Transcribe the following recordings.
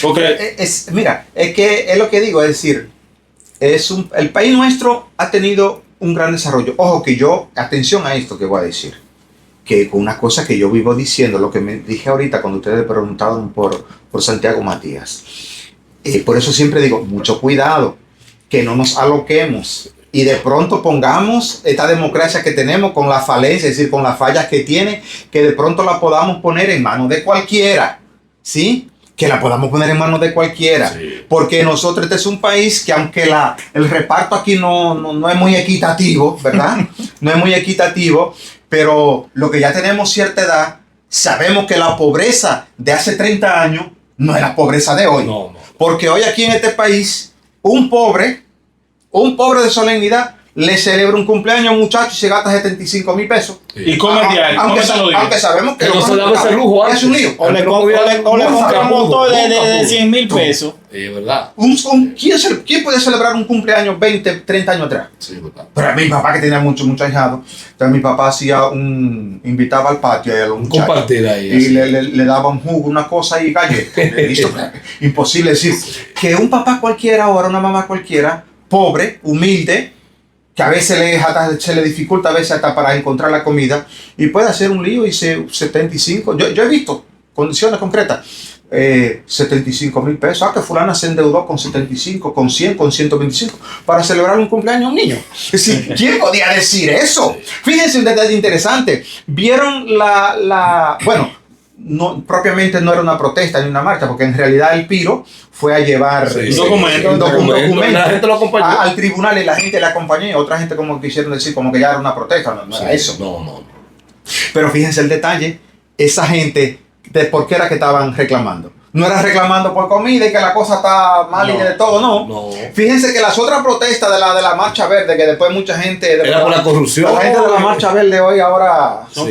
Porque Mira, es que es lo que digo, es decir, el país nuestro ha tenido un gran desarrollo. Ojo que atención a esto que voy a decir, que con una cosa que yo vivo diciendo, lo que me dije ahorita cuando ustedes preguntaban por Santiago Matías. Por eso siempre digo, mucho cuidado, que no nos aloquemos y de pronto pongamos esta democracia que tenemos con la falencia, es decir, con las fallas que tiene, que de pronto la podamos poner en manos de cualquiera, ¿sí? Que la podamos poner en manos de cualquiera, sí. Porque nosotros, este es un país que aunque el reparto aquí no es muy equitativo, ¿verdad? No es muy equitativo, pero lo que ya tenemos cierta edad, sabemos que la pobreza de hace 30 años no es la pobreza de hoy. No. Porque hoy aquí en este país, un pobre de solemnidad le celebra un cumpleaños a un muchacho y se gasta 75,000 pesos. Sí. Y come diario. Aunque sabemos que no se da ese lujo. Es un lío. O le compra un motor de 100,000 pesos. Sí, verdad. ¿Quién puede celebrar un cumpleaños 20, 30 años atrás? Sí, verdad. Pero a mi papá, que tenía mucho ahijado, entonces mi papá invitaba al patio a un muchacho. Compartir ahí. Y le daba un jugo, una cosa y galletas. Imposible decir que un papá cualquiera o una mamá cualquiera, pobre, humilde, que a veces se le dificulta a veces hasta para encontrar la comida y puede hacer un lío y 75. Yo he visto condiciones concretas. 75,000 pesos. Que fulana se endeudó con 75, con 100, con 125 para celebrar un cumpleaños a un niño. Es decir, ¿quién podía decir eso? Fíjense un detalle interesante. Vieron bueno, propiamente no era una protesta ni una marcha, porque en realidad el Piro fue a llevar un documento. La gente lo acompañó al tribunal y la gente le acompañó, y otra gente como quisieron decir como que ya era una protesta. No era eso. No. Pero fíjense el detalle, esa gente, ¿de por qué era que estaban reclamando? No era reclamando por comida y que la cosa está mal y de todo, no. Fíjense que las otras protestas de la Marcha Verde, que después mucha gente... Era por la corrupción. La gente de la Marcha Verde hoy ahora son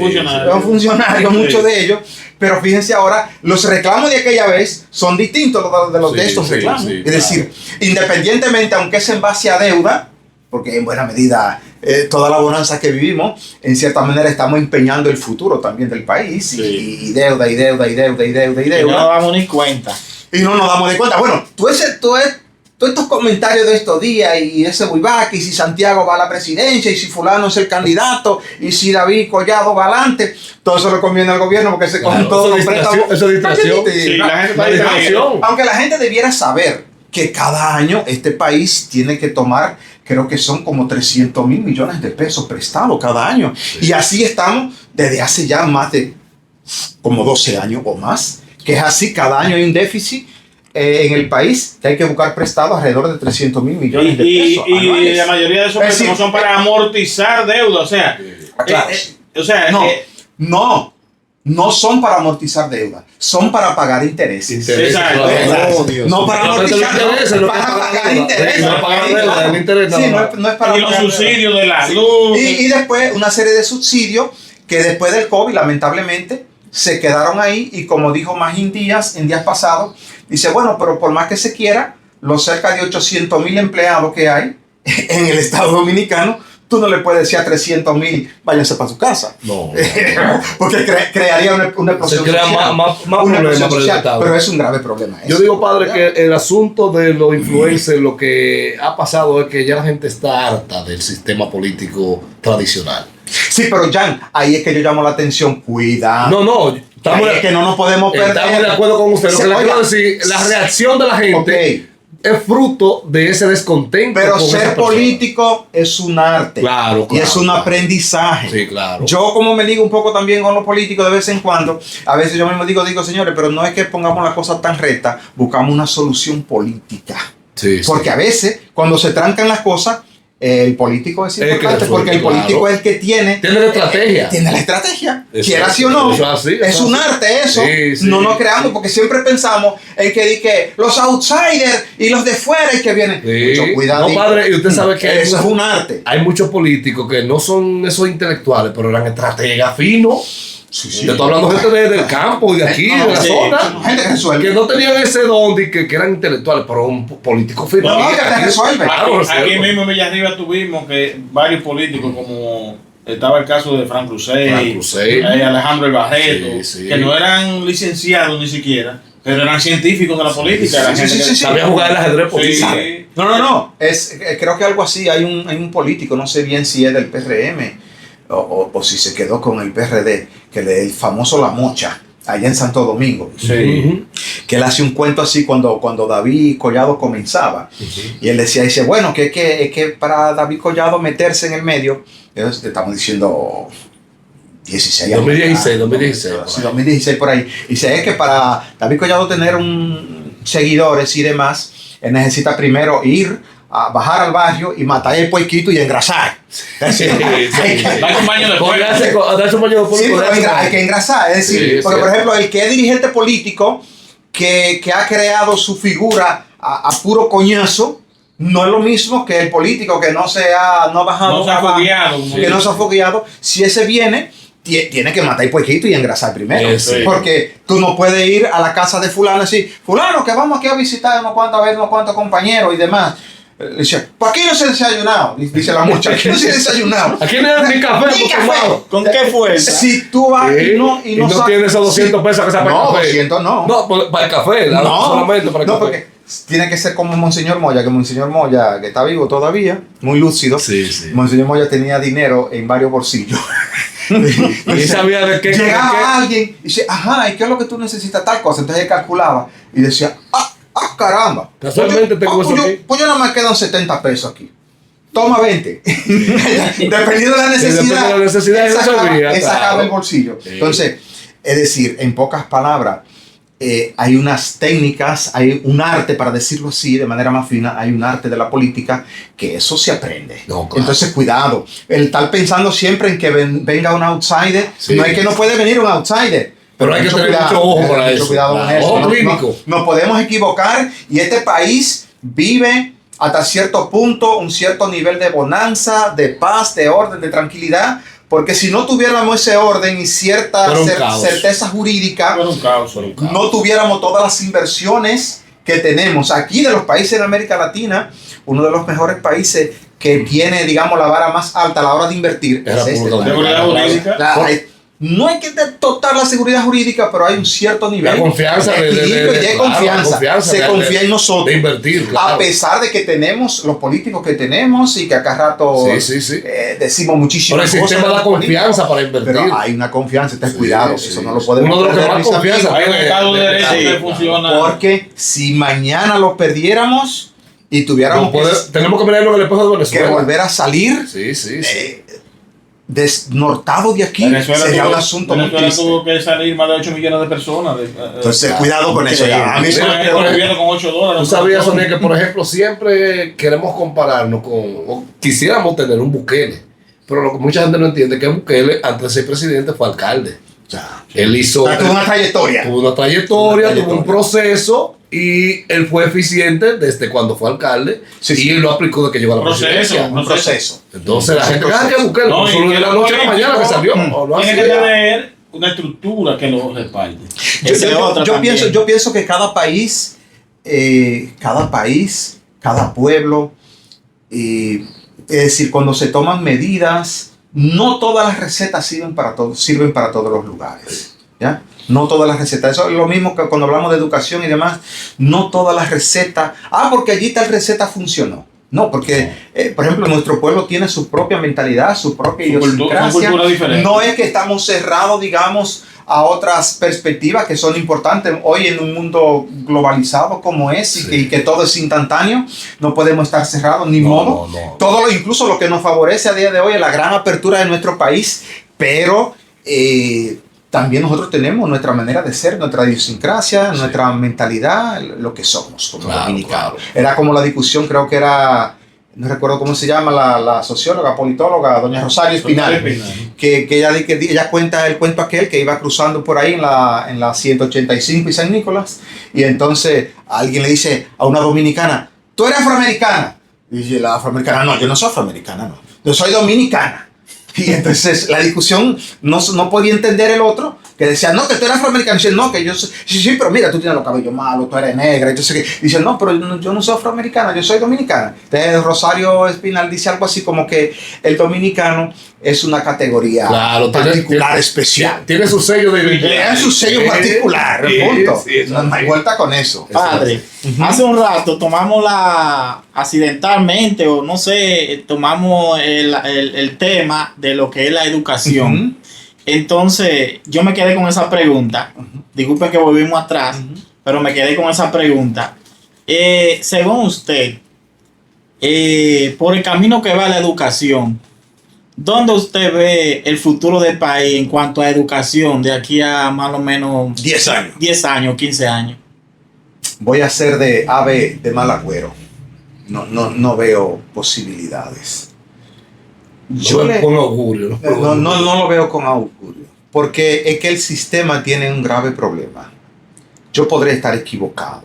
funcionarios, muchos de ellos. Pero fíjense ahora, los reclamos de aquella vez son distintos de los de estos reclamos. Es decir, independientemente, aunque es en base a deuda, porque en buena medida toda la bonanza que vivimos, en cierta manera estamos empeñando el futuro también del país, y deuda. Y no nos damos ni cuenta. Y no nos damos ni cuenta. Bueno, todos estos comentarios de estos días, y ese buibac, y si Santiago va a la presidencia, y si fulano es el candidato, y si David Collado va adelante, todo eso le conviene al gobierno porque se cogen todos los préstamos. Eso es distracción. Sí, la gente está distracción. Aunque la gente debiera saber que cada año este país tiene que tomar, creo que son como 300,000 millones de pesos prestados cada año. Sí. Y así estamos desde hace ya más de como 12 años o más, que es así, cada año hay un déficit en el país, que hay que buscar prestado alrededor de 300,000 millones de pesos. Y la mayoría de esos préstamos son para amortizar deuda, o sea, no son para amortizar deuda, son para pagar intereses. Exacto. No para amortizar intereses, para pagar intereses. No pagar deuda, el interés no es para y los subsidios de la luz. Y después una serie de subsidios que después del COVID, lamentablemente, se quedaron ahí, y como dijo Magín Díaz en días pasados, dice, bueno, pero por más que se quiera, los cerca de 800,000 empleados que hay en el Estado Dominicano, tú no le puedes decir a 300,000, váyanse para su casa. No. Porque crearía una explosión social. Más problemas para el Estado. Pero es un grave problema eso. Yo digo, padre, que el asunto de los influencers, lo que ha pasado es que ya la gente está harta del sistema político tradicional. Sí, pero Jan, ahí es que yo llamo la atención. Cuidado. No. Es que no nos podemos perder. Estamos de acuerdo con usted. Lo que le quiero decir, la reacción de la gente es fruto de ese descontento. Pero ser político es un arte. Claro. Y es un aprendizaje. Sí, claro. Yo, como me ligo un poco también con los políticos de vez en cuando, a veces yo mismo digo, señores, pero no es que pongamos las cosas tan rectas, buscamos una solución política. Sí, porque a veces, cuando se trancan las cosas, el político es importante, porque el político es el que tiene la estrategia. Tiene la estrategia. Quiera sí o no. Es un arte eso. Sí, no nos creamos, porque siempre pensamos en que los outsiders y los de fuera y que vienen. Sí. Mucho cuidado. No, padre, y usted sabe que eso es un arte. Hay muchos políticos que no son esos intelectuales, pero eran estrategas finos. Sí. Te estoy hablando de gente del campo y de aquí, de la zona, gente que no tenían ese don de que eran intelectuales, pero un político fino. Aquí mismo en Villarriba tuvimos que varios políticos, como estaba el caso de Frank Crusey, Alejandro El Barreto, que no eran licenciados ni siquiera, Pero eran científicos de la política. Era gente que sabía jugar el ajedrez político. Sí. No. Creo que algo así. Hay un político, no sé bien si es del PRM o si se quedó con el PRD, que el famoso La Mocha, allá en Santo Domingo. Sí. Que él hace un cuento así cuando David Collado comenzaba. Y él dice, bueno, que para David Collado meterse en el medio, estamos diciendo 16 años. 2016. Sí, 2016 por ahí. Y dice, es que para David Collado tener seguidores y demás, él necesita primero ir a bajar al barrio y matar el puerquito y engrasar. Darse un baño de puerco. Darse un baño de Sí, pero hay que engrasar. Es decir, porque por ejemplo, el que es dirigente político que ha creado su figura a puro coñazo, no es lo mismo que el político que no se ha fogueado. Si ese viene, tiene que matar el puerquito y engrasar primero. Sí. Porque tú no puedes ir a la casa de fulano y decir, fulano, que vamos aquí a visitar a ver unos cuantos compañeros y demás. Dice, ¿por aquí no se ha desayunado? Dice la mucha, aquí no se ha desayunado. Aquí no hay ni café. ¿Con qué fuerza? Si tú vas y no tienes esos 200 pesos que se para el café. 200 no. No, para el café, solamente para el café. Porque tiene que ser como Monseñor Moya, que está vivo todavía, muy lúcido. Sí. Monseñor Moya tenía dinero en varios bolsillos. Y sabía de qué. Llegaba alguien y dice, ajá, ¿y qué es lo que tú necesitas? Tal cosa. Entonces él calculaba y decía, caramba. Casualmente tengo eso aquí. Pues yo no me quedan 70 pesos aquí. Toma 20. Dependiendo de la necesidad. Él sacaba el bolsillo. Sí. Entonces, es decir, en pocas palabras, hay unas técnicas, hay un arte, para decirlo así, de manera más fina, hay un arte de la política que eso se aprende. No, claro. Entonces, cuidado. El estar pensando siempre en que venga un outsider, no es que no puede venir un outsider. Pero hay que tener mucho ojo para eso. Cuidado con eso. Ojo clínico. No podemos equivocar y este país vive hasta cierto punto un cierto nivel de bonanza, de paz, de orden, de tranquilidad. Porque si no tuviéramos ese orden y cierta certeza jurídica, no tuviéramos todas las inversiones que tenemos. Aquí de los países de América Latina, uno de los mejores países que tiene, digamos, la vara más alta a la hora de invertir es este. No hay que total la seguridad jurídica, pero hay un cierto nivel de confianza, de confianza. Se confía en nosotros. De invertir, claro. A pesar de que tenemos los políticos que tenemos y que acá rato decimos muchísimas cosas. Pero el sistema da confianza para invertir. Pero hay una confianza, cuidado. Eso no lo podemos perder. Uno de los que más confianza. Hay un Estado de Derecho que funciona. Porque si mañana lo perdiéramos y tuviéramos tenemos que mirarlo en el espejo de Venezuela. Que volver a salir. Desnortado de aquí sería un asunto muy triste. Tuvo que salir más de 8 millones de personas. Entonces, cuidado con eso. A mí se me con $8. Tú sabías, Sonia, que por ejemplo siempre queremos compararnos o quisiéramos tener un Bukele, pero lo que mucha gente no entiende es que Bukele, antes de ser presidente, fue alcalde. Él hizo... Tuvo una trayectoria. Tuvo un proceso y él fue eficiente desde cuando fue alcalde y él lo aplicó de que llegó a la presidencia. Un proceso. Entonces la gente que Bukele, no solo de la noche a la mañana que salió. Tiene que tener una estructura que lo respalde. Yo pienso que cada país, cada pueblo, es decir, cuando se toman medidas, no todas las recetas sirven para todos los lugares. ¿Ya? No todas las recetas. Eso es lo mismo que cuando hablamos de educación y demás. No todas las recetas. Porque allí tal receta funcionó. No, porque, por ejemplo, nuestro pueblo tiene su propia mentalidad, su propia idiosincrasia. No es que estamos cerrados, digamos, a otras perspectivas que son importantes. Hoy en un mundo globalizado como es y que todo es instantáneo, no podemos estar cerrados ni modo. Todo incluso lo que nos favorece a día de hoy es la gran apertura de nuestro país, pero también nosotros tenemos nuestra manera de ser, nuestra idiosincrasia, nuestra mentalidad, lo que somos como dominicanos. Era como la discusión, creo que era, no recuerdo cómo se llama, la socióloga, politóloga, doña Rosario Espinal, que ella cuenta el cuento aquel que iba cruzando por ahí en la 185 y San Nicolás, y entonces alguien le dice a una dominicana, ¿tú eres afroamericana? Y dice la afroamericana, no, yo no soy afroamericana, no, yo soy dominicana. Y entonces la discusión no podía entender el otro que decían, no, que tú eres afroamericano. Dicen, no, que yo soy, sí, pero mira, tú tienes los cabellos malos, tú eres negra. Entonces, dicen, no, pero yo no soy afroamericana, yo soy dominicana. Entonces, Rosario Espinal dice algo así como que el dominicano es una categoría particular, especial. Tiene su sello de identidad. Tiene su sello particular, punto. No hay vuelta con eso. Padre, hace un rato tomamos accidentalmente, o no sé, tomamos el tema de lo que es la educación. Entonces, yo me quedé con esa pregunta. Disculpen que volvimos atrás, pero me quedé con esa pregunta. Según usted, por el camino que va la educación, ¿dónde usted ve el futuro del país en cuanto a educación de aquí a más o menos 10 años? 10 años, 15 años. Voy a ser de ave de mal agüero. No veo posibilidades. Yo con augurio. No lo veo con augurio. Porque es que el sistema tiene un grave problema. Yo podré estar equivocado.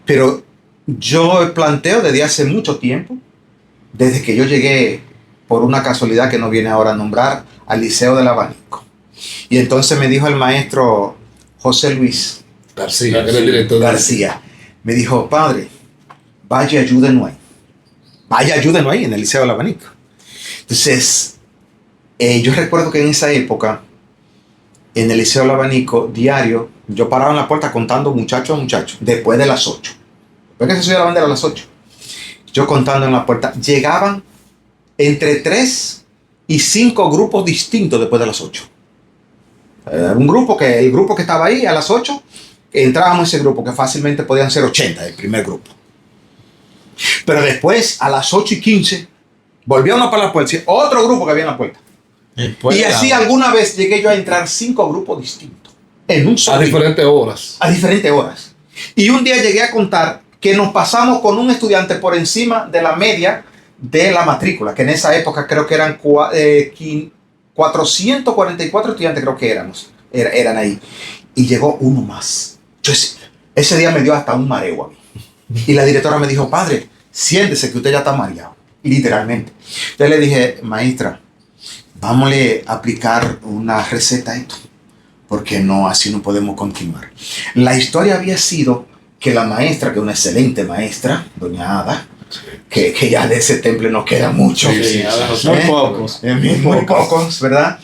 Pero yo planteo desde hace mucho tiempo, desde que yo llegué, por una casualidad que no viene ahora a nombrar, al Liceo del Abanico. Y entonces me dijo el maestro José Luis García, que era el director García, me dijo, padre, vaya, ayúdenos ahí en el Liceo del Abanico. Entonces, yo recuerdo que en esa época, en el Liceo del Abanico, diario, yo paraba en la puerta contando muchachos, después de las 8. Después que se subía la bandera a las 8. Yo contando en la puerta, llegaban entre 3 y 5 grupos distintos después de las 8. El grupo que estaba ahí a las 8, entrábamos en ese grupo, que fácilmente podían ser 80, el primer grupo. Pero después, a las 8:15, volvía uno para la puerta, otro grupo que había en la puerta. Y así alguna vez llegué yo a entrar 5 grupos distintos. En un solo día. A diferentes horas. Y un día llegué a contar que nos pasamos con un estudiante por encima de la media de la matrícula, que en esa época creo que eran 444 estudiantes, creo que eran ahí. Y llegó uno más. Ese día me dio hasta un mareo a mí. Y la directora me dijo, padre, siéntese que usted ya está mareado. Literalmente. Entonces le dije, maestra, vámonos a aplicar una receta a esto, porque así no podemos continuar. La historia había sido que la maestra, que es una excelente maestra, doña Ada, que ya de ese temple no queda mucho. Muy pocos, ¿verdad?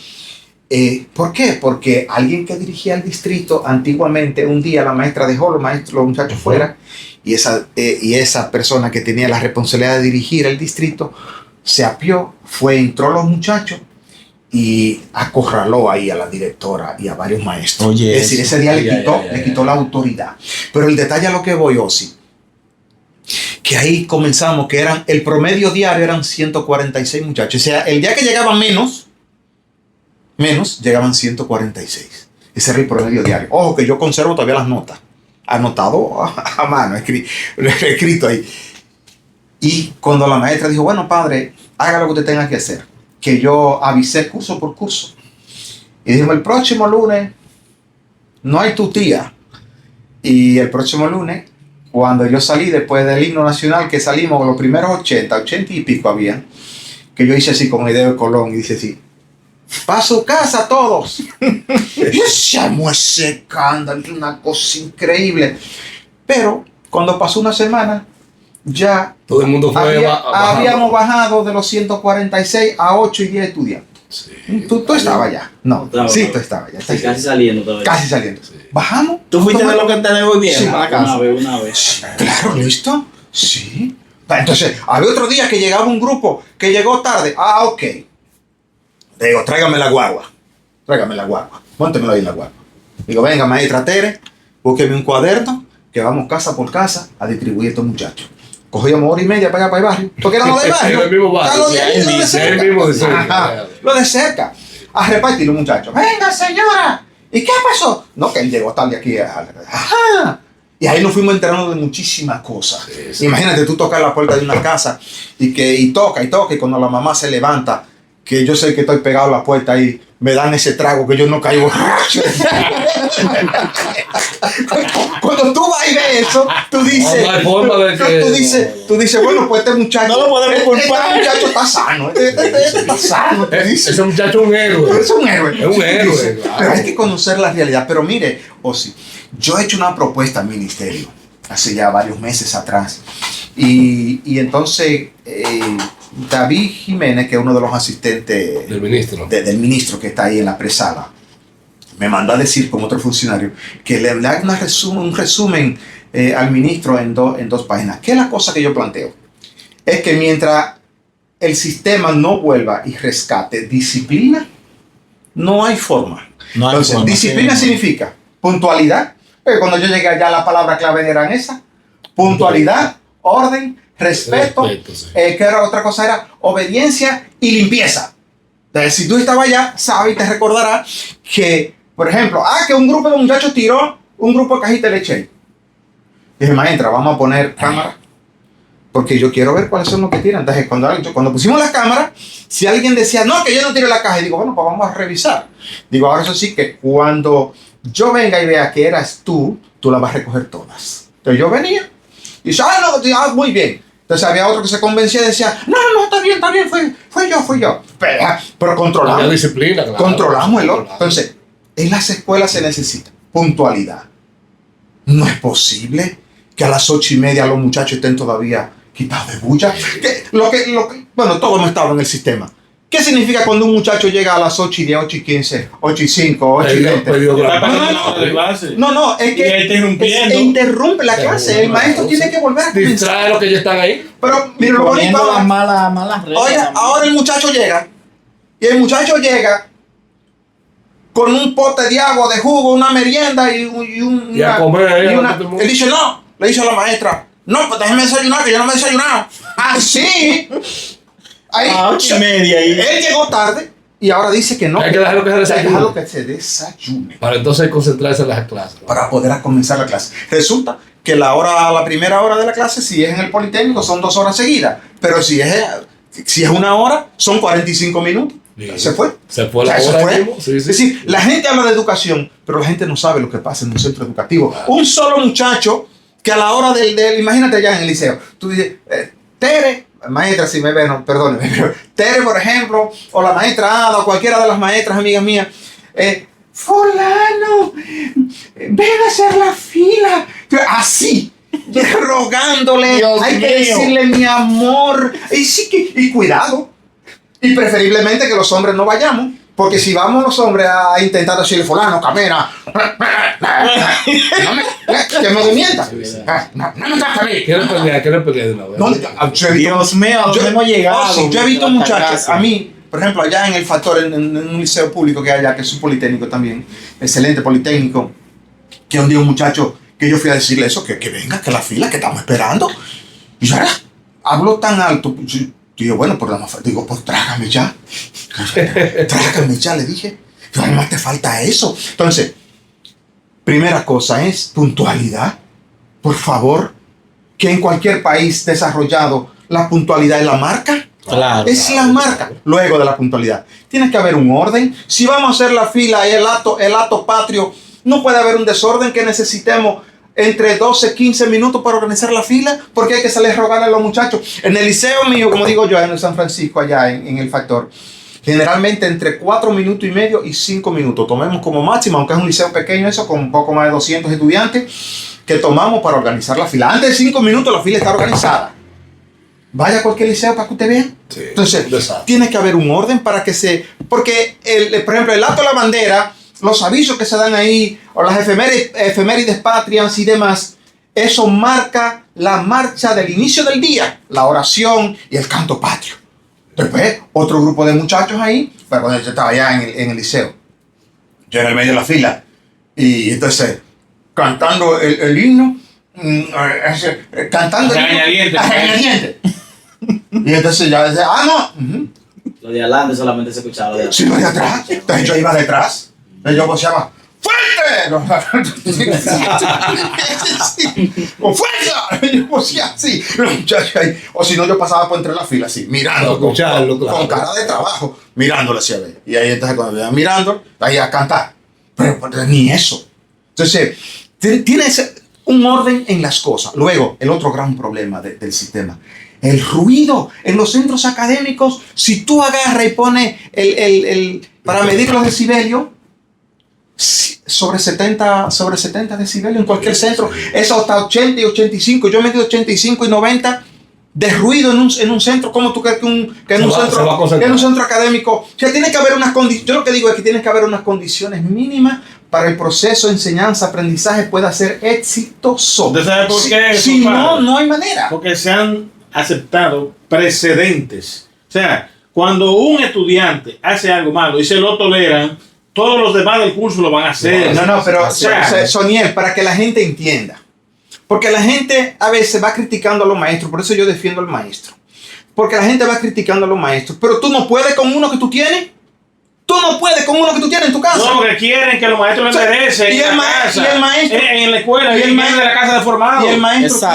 ¿Por qué? Porque alguien que dirigía el distrito antiguamente, un día la maestra dejó los muchachos fuera, y esa persona que tenía la responsabilidad de dirigir el distrito se apió, entró los muchachos y acorraló ahí a la directora y a varios maestros. Oye, es decir, ese día le quitó la autoridad. Pero el detalle a lo que voy, Osi, que ahí comenzamos, que el promedio diario eran 146 muchachos. O sea, el día que llegaban menos, llegaban 146. Ese era el promedio diario. Ojo, que yo conservo todavía las notas. Anotado a mano, escrito ahí. Y cuando la maestra dijo, bueno, padre, haga lo que usted tenga que hacer, que yo avisé curso por curso. Y dijimos, el próximo lunes no hay tu tía. Y el próximo lunes, cuando yo salí después del himno nacional, que salimos los primeros 80 y pico había, que yo hice así con el dedo de Colón y dice así, ¡pa' su casa todos! Y se armó ese escándalo, una cosa increíble. Pero cuando pasó una semana, ya todo el mundo habíamos bajado de los 146 a 8 y 10 estudiantes. Sí. ¿Tú estabas ya? No, sí, tú estabas ya. Sí, casi saliendo. Sí. ¿Bajamos? ¿Tú fuiste de lo que te debo bien? Sí, para casa. Una vez. Sí, claro, ¿listo? Sí. Entonces, había otro día que llegaba un grupo que llegó tarde. Ok. Digo, tráigame la guagua. Póntemelo ahí en la guagua. Digo, venga, maestra Tere, búsqueme un cuaderno que vamos casa por casa a distribuir a estos muchachos. Cogíamos 1 hora y media para allá, para el barrio. Porque éramos del barrio. El mismo barrio. Lo de cerca. A repartir los muchachos. Venga, señora. ¿Y qué pasó? No, que él llegó tarde aquí. Ajá. Y ahí nos fuimos enterando de muchísimas cosas. Sí. Imagínate tú tocar la puerta de una casa y toca. Y cuando la mamá se levanta, que yo sé que estoy pegado a la puerta ahí, me dan ese trago que yo no caigo. Cuando tú vas y ves eso, tú dices, no hay forma de que... tú dices, bueno, pues este muchacho, no lo podemos culpar. Este muchacho está sano, este está sano. Ese muchacho es un héroe. Es un héroe. Es un héroe. Claro. Pero hay que conocer la realidad. Pero mire, Osi, yo he hecho una propuesta al ministerio hace ya varios meses atrás. Y entonces David Jiménez, que es uno de los asistentes del ministro, del ministro que está ahí en la presala, me mandó a decir con otro funcionario que le haga un resumen al ministro en dos páginas. ¿Qué es la cosa que yo planteo? Es que mientras el sistema no vuelva y rescate disciplina, no hay forma. No hay Entonces, forma, disciplina sí. significa puntualidad. Pero cuando yo llegué allá, la palabra clave eran esas: puntualidad, orden, respeto. Sí. Que era otra cosa, era obediencia y limpieza. Entonces, si tú estabas allá, sabes y te recordarás que, por ejemplo, que un grupo de muchachos tiró un grupo de cajita de leche. Dije, maestra, vamos a poner cámara, porque yo quiero ver cuáles son los que tiran. Entonces, cuando pusimos la cámara, si alguien decía, no, que yo no tiré la caja, y digo, bueno, pues vamos a revisar. Digo, ahora eso sí, que cuando yo venga y vea que eras tú la vas a recoger todas. Entonces yo venía y dice, no, muy bien. Entonces había otro que se convencía y decía, no, está bien, fui yo. Pero controlamos. Había disciplina, claro. Controlamos el orden. Entonces, en las escuelas se necesita puntualidad. No es posible que a las 8:30 los muchachos estén todavía quitados de bulla. Bueno, todo no estaba en el sistema. ¿Qué significa cuando un muchacho llega a las 8:10, 8:15, 8:05, 8:20? No, es que interrumpe la clase. El maestro tiene que volver a comenzar. Distrae a los que ya están ahí. Pero mira lo bonito. Las malas reglas. Oye, ahora el muchacho llega. Y el muchacho llega con un pote de agua, de jugo, una merienda y a comer. Él dice, no, le dice a la maestra, no, pues déjeme desayunar, que yo no me he desayunado. Así. Ahí, a 8:30 ahí. Él llegó tarde y ahora dice que no. Hay que dejarlo que se desayune. Para entonces concentrarse en las clases. Para poder comenzar la clase. Resulta que la primera hora de la clase, si es en el Politécnico, son 2 horas seguidas. Pero si es 1 hora, son 45 minutos. Sí. Se fue. Se fue la hora mismo. Sí. Es decir, la gente habla de educación, pero la gente no sabe lo que pasa en un centro educativo. Claro. Un solo muchacho que a la hora del imagínate allá en el liceo, tú dices, Tere, maestra, si me ven, no, perdóneme, pero Tere, por ejemplo, o la maestra Ada, o cualquiera de las maestras, amigas mías, fulano, ven a hacer la fila. Así, rogándole, Dios hay mío. que decirle mi amor, y cuidado, y preferiblemente que los hombres no vayamos. Porque si vamos los hombres a intentar decirle, fulano, camina, que me mienta. No me estás feliz. ¿Quieren pelear de una vez? Dios mío, ¿a dónde hemos llegado? Yo he visto muchachos, a mí, por ejemplo, allá en el Factor, en un liceo público que hay allá, que es un politécnico también, excelente politécnico, que un día un muchacho, que yo fui a decirle eso, que venga, que la fila, que estamos esperando. Y yo habló tan alto, digo, bueno, pues trágame ya. Trágame ya, le dije. Pero además te falta eso. Entonces, primera cosa es puntualidad. Por favor, que en cualquier país desarrollado la puntualidad es la marca. Claro. Es la marca. Luego de la puntualidad, tiene que haber un orden. Si vamos a hacer la fila y el acto patrio, no puede haber un desorden que necesitemos entre 12 15 minutos para organizar la fila, porque hay que salir a rogarle a los muchachos. En el liceo mío, como digo yo, en el San Francisco, allá en el Factor, generalmente entre 4 minutos y medio y 5 minutos. Tomemos como máximo, aunque es un liceo pequeño eso, con un poco más de 200 estudiantes, que tomamos para organizar la fila. Antes de 5 minutos la fila está organizada. Vaya a cualquier liceo para que usted vea. Sí, entonces, tiene que haber un orden para que porque, por ejemplo, el acto de la bandera, los avisos que se dan ahí, o las efemérides patrias y demás, eso marca la marcha del inicio del día, la oración y el canto patrio. Después, otro grupo de muchachos ahí, pero cuando yo estaba allá en el liceo, yo en el medio de la fila, y entonces, cantando el himno, cantando el himno, y entonces ya decía, no. Lo de adelante solamente se escuchaba. Lo de Sí, lo de atrás. Entonces yo iba detrás. Entonces yo voceaba, ¡fuerte! ¡Con fuerza! yo hacía así, los muchachos ahí. O si no, yo pasaba por entre la fila así, mirando, con cara de trabajo, mirándolo así a ver. Y ahí entonces cuando me iban mirando, ahí a cantar. Pero ni eso. Entonces, tienes un orden en las cosas. Luego, el otro gran problema del sistema. El ruido en los centros académicos. Si tú agarras y pones para medir los decibelios, sobre 70 decibelios en cualquier centro, eso hasta 80 y 85. Yo he medido 85 y 90 de ruido en un centro. ¿Cómo tú crees que en un centro académico? O sea, tiene que haber unas condiciones. Yo lo que digo es que tiene que haber unas condiciones mínimas para el proceso de enseñanza-aprendizaje pueda ser exitoso. ¿Usted sabe por qué? Si no, no hay manera. Porque se han aceptado precedentes. O sea, cuando un estudiante hace algo malo y se lo toleran, todos los demás del curso lo van a hacer. No, pero Soniel, para que la gente entienda. Porque la gente a veces va criticando a los maestros, por eso yo defiendo al maestro. Porque la gente va criticando a los maestros, pero tú no puedes con uno que tú tienes. Tú no puedes con uno que tú tienes en tu casa. No, porque quieren que los maestros lo enderecen en la maestro, en la escuela, y el maestro de la casa de formado. Y el maestro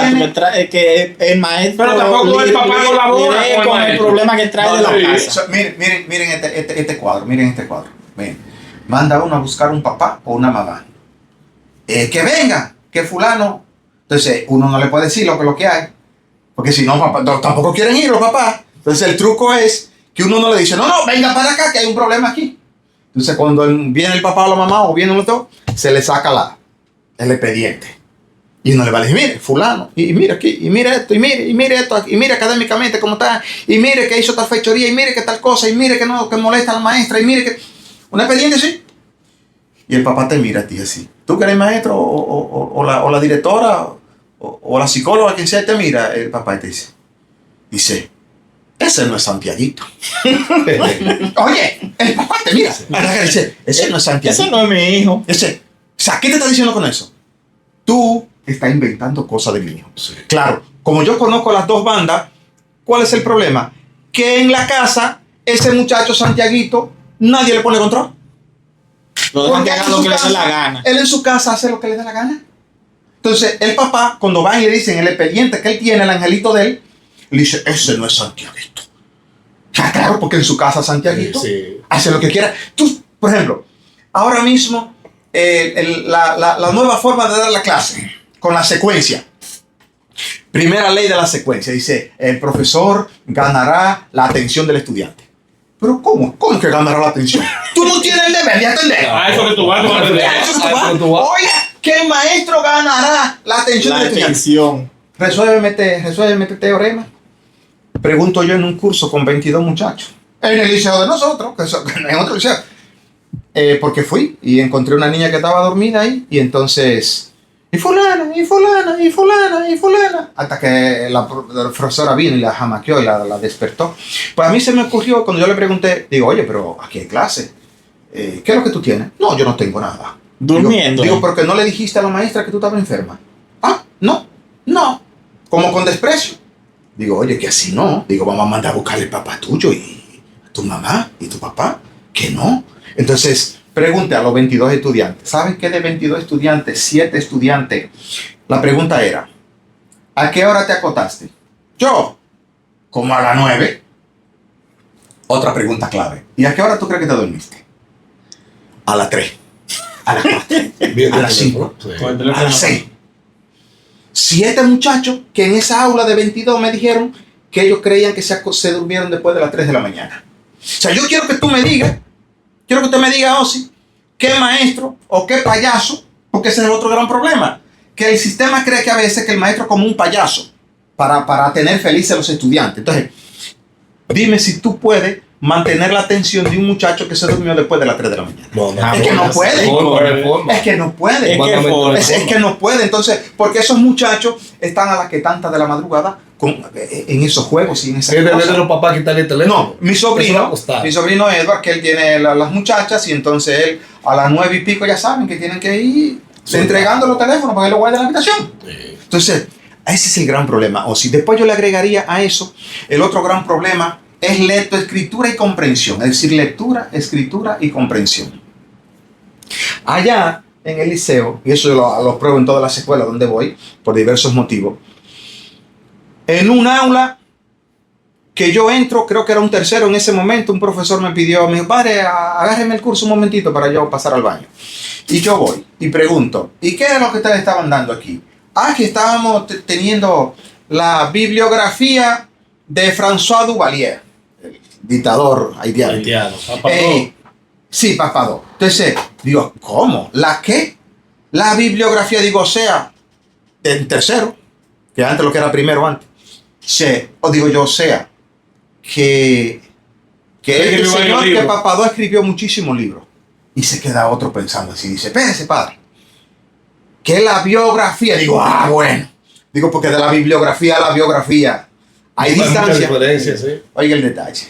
que el maestro. Pero tampoco el papá colabora con el problema que trae de la casa. Miren este cuadro, miren. Manda uno a buscar un papá o una mamá. Que venga, que fulano. Entonces, uno no le puede decir lo que hay. Porque si no, tampoco quieren ir los papás. Entonces, el truco es que uno no le dice, no, venga para acá, que hay un problema aquí. Entonces, cuando viene el papá o la mamá o viene otro, se le saca el expediente. Y uno le va a decir, mire, fulano, y mire aquí, y mire esto, y mire esto, y mire académicamente cómo está, y mire que hizo tal fechoría, y mire que tal cosa, y mire que no, que molesta a la maestra, y mire que... Un expediente así. Y el papá te mira a ti así. Tú que eres maestro, o la directora, o la psicóloga, quien sea, te mira, el papá te dice, ese no es Santiaguito. Oye, el papá te mira. Dice, ese no es Santiaguito. Ese no es mi hijo. O sea, ¿qué te está diciendo con eso? Tú estás inventando cosas de mi hijo. Sí. Claro, como yo conozco las dos bandas, ¿cuál es el problema? Que en la casa, ese muchacho Santiaguito, nadie le pone control. Lo dejan que haga lo que le dé la gana. Él en su casa hace lo que le dé la gana. Entonces, el papá, cuando van y le dicen el expediente que él tiene, el angelito de él, le dice, ese no es Santiaguito. Claro, porque en su casa Santiaguito hace lo que quiera. Tú, por ejemplo, ahora mismo, la nueva forma de dar la clase, con la secuencia. Primera ley de la secuencia, dice, el profesor ganará la atención del estudiante. Pero ¿cómo? ¿Cómo que ganará la atención? Tú no tienes el deber de atender. Eso que tú vas. Oiga, ¿qué maestro ganará la atención del estudiante? Resuélveme este teorema. Pregunto yo en un curso con 22 muchachos. En el liceo de nosotros, en otro liceo. Porque fui y encontré una niña que estaba dormida ahí. Y entonces... Y fulana. Hasta que la profesora vino y la jamaqueó y la despertó. Pues a mí se me ocurrió cuando yo le pregunté, digo, oye, pero aquí hay clase. ¿Qué es lo que tú tienes? No, yo no tengo nada. Durmiendo. Digo, ¿pero que no le dijiste a la maestra que tú estabas enferma? Ah, no. Como con desprecio. Digo, oye, que así no. Digo, vamos a mandar a buscar al papá tuyo y a tu mamá y tu papá. Que no. Entonces... Pregunte a los 22 estudiantes. ¿Saben qué de 22 estudiantes, 7 estudiantes? La pregunta era, ¿a qué hora te acostaste? Yo, como a las 9. Otra pregunta clave. ¿Y a qué hora tú crees que te dormiste? A las 3. A las 4. A las 5. A las 6. 7 muchachos que en esa aula de 22 me dijeron que ellos creían que se durmieron después de las 3 de la mañana. O sea, yo quiero que tú me digas, Osi, qué maestro o qué payaso, porque ese es el otro gran problema, que el sistema cree que a veces que el maestro es como un payaso para tener felices a los estudiantes. Entonces, dime si tú puedes mantener la atención de un muchacho que se durmió después de las 3 de la mañana. Es que no puede. Entonces, porque esos muchachos están a las que tantas de la madrugada en esos juegos y en esas cosas. ¿Es de los papás quitarle el teléfono? No, mi sobrino Edward, que él tiene las muchachas y entonces él a las 9 y pico ya saben que tienen que ir entregando los teléfonos para que lo guarden en la habitación. Entonces, ese es el gran problema. O si después yo le agregaría a eso, el otro gran problema es lectoescritura y comprensión. Es decir, lectura, escritura y comprensión. Allá en el liceo, y eso lo pruebo en todas las escuelas donde voy, por diversos motivos, en un aula que yo entro, creo que era un tercero en ese momento, un profesor me dijo, padre, agárreme el curso un momentito para yo pasar al baño. Y yo voy y pregunto, ¿y qué es lo que ustedes estaban dando aquí? Aquí estábamos teniendo la bibliografía de François Duvalier, el dictador haitiano. Sí, Papado. Entonces, digo, ¿cómo? ¿La qué? La bibliografía, digo, o sea, del tercero, que antes lo que era primero antes. O sea, que este señor que Papado escribió muchísimos libros. Y se queda otro pensando así, dice, espérese, padre, que la biografía, digo, bueno. Digo, porque de la bibliografía a la biografía hay distancia. Sí. Oiga el detalle.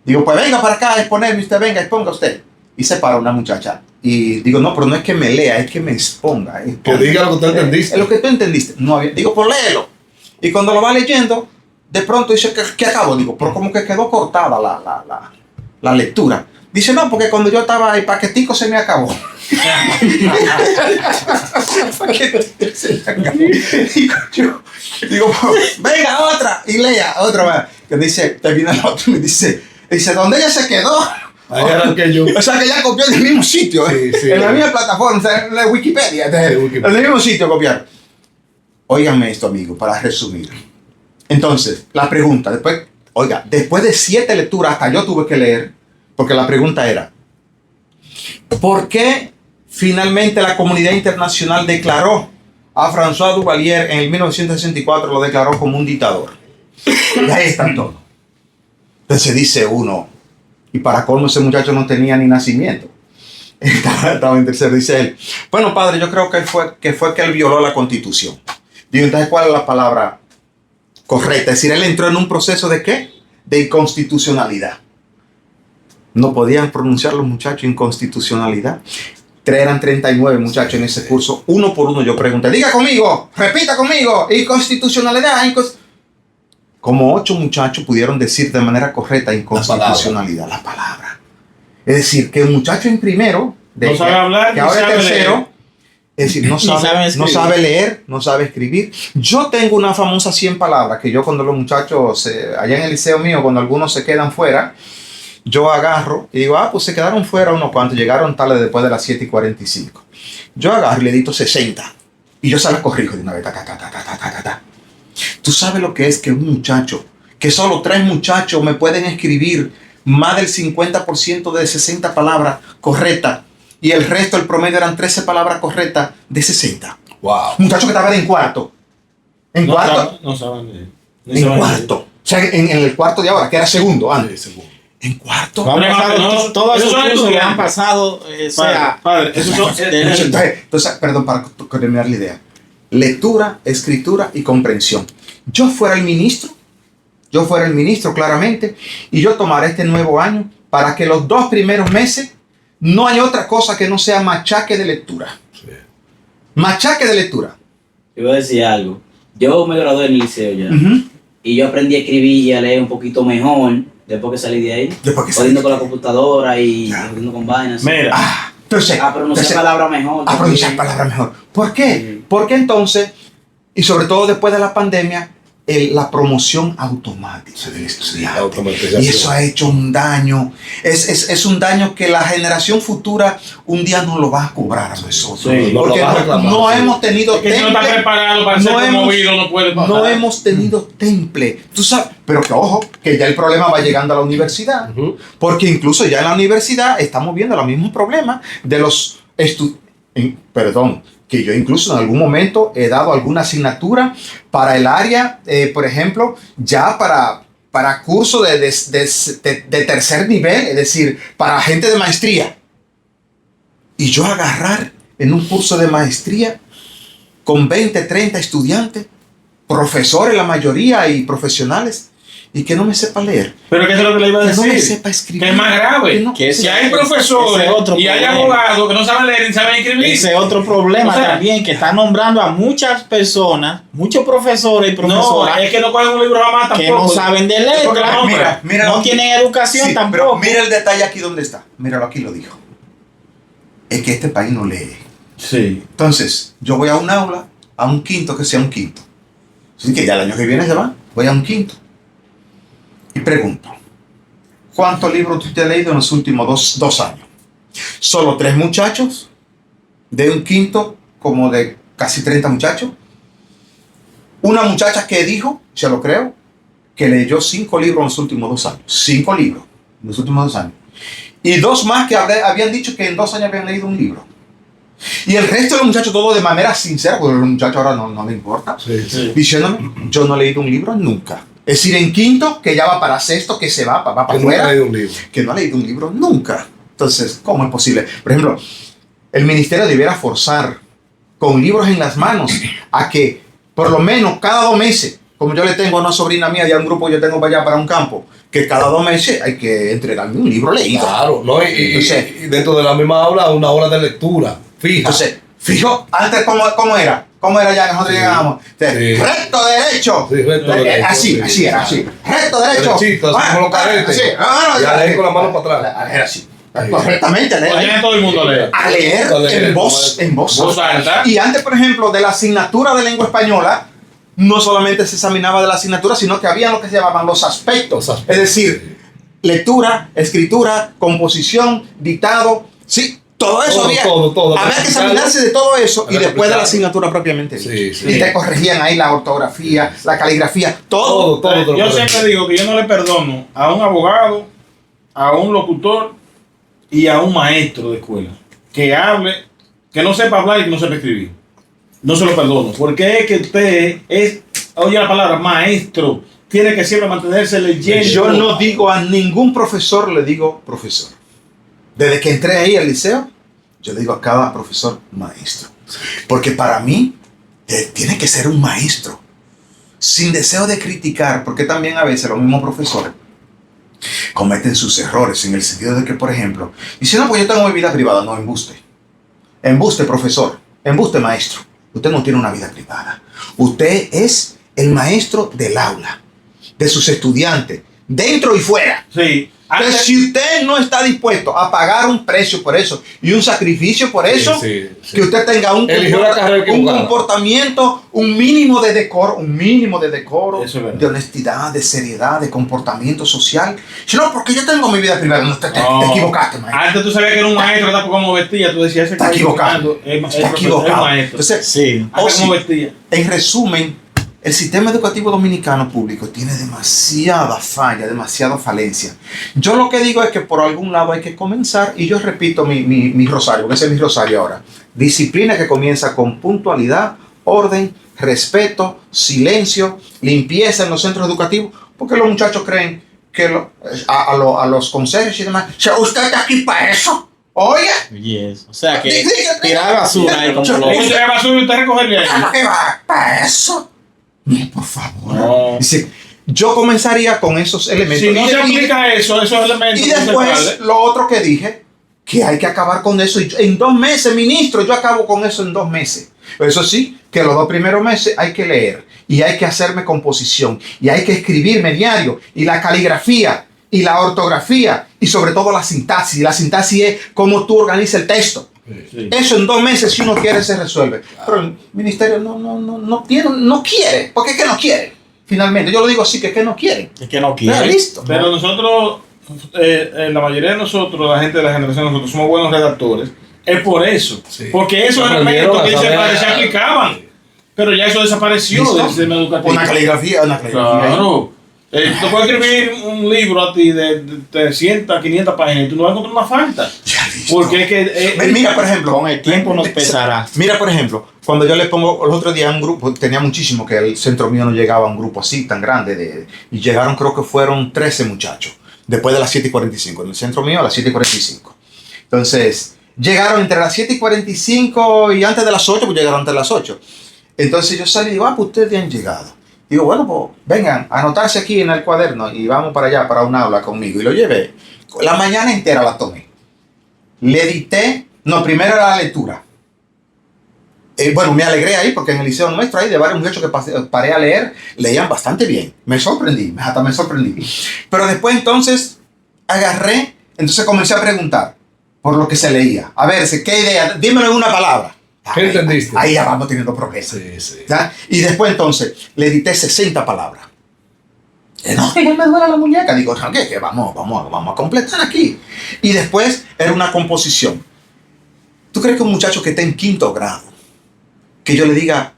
Digo, pues venga para acá a exponerme usted, venga, exponga usted. Y se para una muchacha. Y digo, no, pero no es que me lea, es que me exponga. Que diga lo que tú entendiste. Es lo que tú entendiste. No había, digo, pues léelo. Y cuando lo va leyendo, de pronto dice, ¿qué acabo? Digo, pero como que quedó cortada la lectura. Dice, no, porque cuando yo estaba el paquetico se me acabó. Digo, venga, otra. Y lea, otra más. Que dice, termina el otro y me dice, ¿dónde ella se quedó? Ahí arranqué yo. O sea que ya copió en el mismo sitio, sí, en la misma plataforma, o sea, en la Wikipedia, en el mismo sitio copiar. Óiganme esto, amigo, para resumir. Entonces, la pregunta, después de 7 lecturas, hasta yo tuve que leer, porque la pregunta era, ¿por qué finalmente la comunidad internacional declaró a François Duvalier en el 1964, lo declaró como un dictador? Y ahí está todo. Entonces dice uno, y para colmo ese muchacho no tenía ni nacimiento. Estaba en tercero, dice él. Bueno, padre, yo creo que fue que él violó la Constitución. Digo, entonces, ¿cuál es la palabra correcta? Es decir, él entró en un proceso ¿de qué? De inconstitucionalidad. No podían pronunciar los muchachos inconstitucionalidad. Eran 39 muchachos en ese curso. Uno por uno yo pregunté, diga conmigo, repita conmigo, inconstitucionalidad. Como 8 muchachos pudieron decir de manera correcta inconstitucionalidad, la palabra. Es decir, que un muchacho en primero, no sabe hablar, que ahora es tercero, es decir, no sabe leer, no sabe escribir. Yo tengo una famosa 100 palabras que yo cuando los muchachos, allá en el liceo mío, cuando algunos se quedan fuera, yo agarro y digo, pues se quedaron fuera unos cuantos, llegaron tales después de las 7:45. Yo agarro y le edito 60 y yo se las corrijo de una vez. Tú sabes lo que es que un muchacho, que solo 3 muchachos me pueden escribir más del 50% de 60 palabras correctas y el resto, el promedio eran 13 palabras correctas de 60. Wow. Muchacho que estaba en cuarto. En cuarto. No saben En cuarto. O sea, en el cuarto de ahora, que era segundo antes. En cuarto. Todos esos cursos que han pasado, padre, esos son... Entonces, perdón, para terminar la idea. Lectura, escritura y comprensión. Yo fuera el ministro claramente, y yo tomaré este nuevo año para que los 2 primeros meses no haya otra cosa que no sea machaque de lectura. Sí. Machaque de lectura. Yo voy a decir algo. Yo me gradué en el liceo ya. Y yo aprendí a escribir y a leer un poquito mejor después que salí de ahí. Jodiendo con la computadora y jodiendo con vainas. Mira. Entonces, pronunciar palabras mejor. Pronunciar palabras mejor. ¿Por qué? Porque entonces, y sobre todo después de la pandemia, la promoción automática del estudiante. Y eso ha hecho un daño. Es un daño que la generación futura un día no lo va a cobrar a nosotros. Sí, porque no hemos tenido temple. Que si no está preparado para ser promovido, no puede pasar. No hemos tenido temple. Tú sabes, pero que ojo, que ya el problema va llegando a la universidad. Porque incluso ya en la universidad estamos viendo los mismos problemas de los estudiantes. Que yo incluso en algún momento he dado alguna asignatura para el área, por ejemplo, ya para curso de tercer nivel, es decir, para gente de maestría. Y yo agarrar en un curso de maestría con 20, 30 estudiantes, profesores la mayoría y profesionales, y que no me sepa leer. Pero ¿qué es lo que le iba a decir? Que no me sepa escribir. Que es más grave. Que si hay profesores y hay abogados que no saben leer ni saben escribir. Ese es otro problema también, que está nombrando a muchas personas, muchos profesores y profesoras. No, es que no cogen un libro jamás tampoco. Que no saben de letra. Mira, no tienen educación tampoco. Pero mira el detalle aquí donde está. Míralo, aquí lo dijo. Es que este país no lee. Sí. Entonces, yo voy a un aula, a un quinto que sea un quinto. Así que ya el año que viene se va. voy a un quinto y pregunto, ¿cuántos libros tú te has leído en los últimos dos años? Solo 3 muchachos, de un quinto como de casi 30 muchachos. Una muchacha que dijo, se lo creo, que leyó 5 libros en los últimos 2 años. 5 libros en los últimos 2 años. Y 2 más que habían dicho que en 2 años habían leído un libro. Y el resto de los muchachos, todo de manera sincera, porque a los muchachos ahora no le importa, diciéndome, yo no he leído un libro nunca. Es decir, en quinto, que ya va para sexto, que se va para afuera, que no ha leído un libro nunca. Entonces, ¿cómo es posible? Por ejemplo, el ministerio debiera forzar con libros en las manos a que por lo menos cada 2 meses, como yo le tengo a una sobrina mía y a un grupo que yo tengo para allá, para un campo, que cada 2 meses hay que entregarme un libro leído. Claro, ¿no? Entonces, y dentro de la misma aula, una hora de lectura. Fija. Entonces, fijo, antes, ¿cómo era? ¿Cómo era ya que nosotros llegábamos? Recto derecho. Sí, recto derecho. Así era. Recto derecho. Derechito, así como los caretes. Sí. Ya leí con la mano para atrás. Era así. Correctamente. Todo el mundo lee. A leer en voz alta. Y antes, por ejemplo, de la asignatura de lengua española, no solamente se examinaba de la asignatura, sino que había lo que se llamaban los aspectos. Es decir, lectura, escritura, composición, dictado, sí. Todo eso todo. Había que examinarse de todo eso y después de la asignatura propiamente. Sí. Y te corregían ahí la ortografía, la caligrafía, todo. Yo siempre digo que yo no le perdono a un abogado, a un locutor y a un maestro de escuela que hable, que no sepa hablar y que no sepa escribir. No se lo perdono. Porque es que usted es, oye la palabra, maestro. Tiene que siempre mantenerse leyendo. Yo no digo a ningún profesor, le digo profesor. Desde que entré ahí al liceo, yo le digo a cada profesor maestro. Porque para mí, tiene que ser un maestro. Sin deseo de criticar, porque también a veces los mismos profesores cometen sus errores en el sentido de que, por ejemplo, dicen, no, pues yo tengo mi vida privada. No, embuste. Embuste, profesor. Embuste, maestro. Usted no tiene una vida privada. Usted es el maestro del aula, de sus estudiantes, dentro y fuera. Sí. Entonces, si usted no está dispuesto a pagar un precio por eso y un sacrificio por eso, que usted tenga un comportamiento, un mínimo de decoro, de honestidad, de seriedad, de comportamiento social. Si no, porque yo tengo mi vida privada. No, te equivocaste, maestro. Antes tú sabías que era un maestro, tal como vestía, tú decías, está equivocado. Está equivocado. Entonces, cómo vestía. En resumen, el sistema educativo dominicano público tiene demasiada falla, demasiada falencia. Yo lo que digo es que por algún lado hay que comenzar, y yo repito mi rosario, porque ese es mi rosario ahora. Disciplina que comienza con puntualidad, orden, respeto, silencio, limpieza en los centros educativos, porque los muchachos creen que a los consejos y demás, ¿usted está aquí para eso? Oye. Yes. O sea que tirar basura ahí como lo tirar basura y usted recogerle ahí. ¿Qué va para eso? No, por favor. No. Dice, yo comenzaría con esos elementos. Si no se aplica esos elementos. Y después, lo otro que dije, que hay que acabar con eso. En 2 meses, ministro, yo acabo con eso en 2 meses. Eso sí, que los 2 primeros meses hay que leer. Y hay que hacerme composición. Y hay que escribirme diario. Y la caligrafía. Y la ortografía. Y sobre todo la sintaxis. Y la sintaxis es cómo tú organizas el texto. Sí. Eso en 2 meses, si uno quiere, se resuelve. Pero el ministerio no quiere. ¿Por qué que no quiere? Finalmente, yo lo digo así, que no quiere. Es que no quiere. Listo. Pero nosotros, la mayoría de nosotros, la gente de la generación, nosotros somos buenos redactores. Es por eso. Sí. Porque esos elementos que se aplicaban. Pero ya eso desapareció del sistema educativo. Una caligrafía. Claro. Tú puedes escribir un libro a ti de 300, 500 páginas y tú no vas a encontrar una falta. Porque es que... mira, por ejemplo... Con el tiempo nos pesará. Mira, por ejemplo, cuando yo le pongo... Los otros días un grupo, tenía muchísimo que el centro mío no llegaba a un grupo así, tan grande. Y llegaron, creo que fueron 13 muchachos. Después de las 7:45. En el centro mío a las 7:45. Entonces, llegaron entre las 7:45 y antes de las 8, pues llegaron antes de las 8. Entonces yo salí y digo, pues ustedes ya han llegado. Digo, bueno, pues vengan a anotarse aquí en el cuaderno y vamos para allá, para un aula conmigo. Y lo llevé. La mañana entera la tomé. Le dicté, primero era la lectura. Bueno, me alegré ahí porque en el liceo nuestro hay de varios muchachos que paré a leer, leían bastante bien. Me sorprendí. Pero después entonces agarré, entonces comencé a preguntar por lo que se leía. A ver, ¿qué idea? Dímelo en una palabra. ¿Qué entendiste? Ahí ya vamos teniendo progreso. Sí. ¿Ya? Y después entonces le dicté 60 palabras. No, que me duele la muñeca. Digo, no, que vamos a completar aquí. Y después era una composición. ¿Tú crees que un muchacho que está en 5º grado, que yo le diga,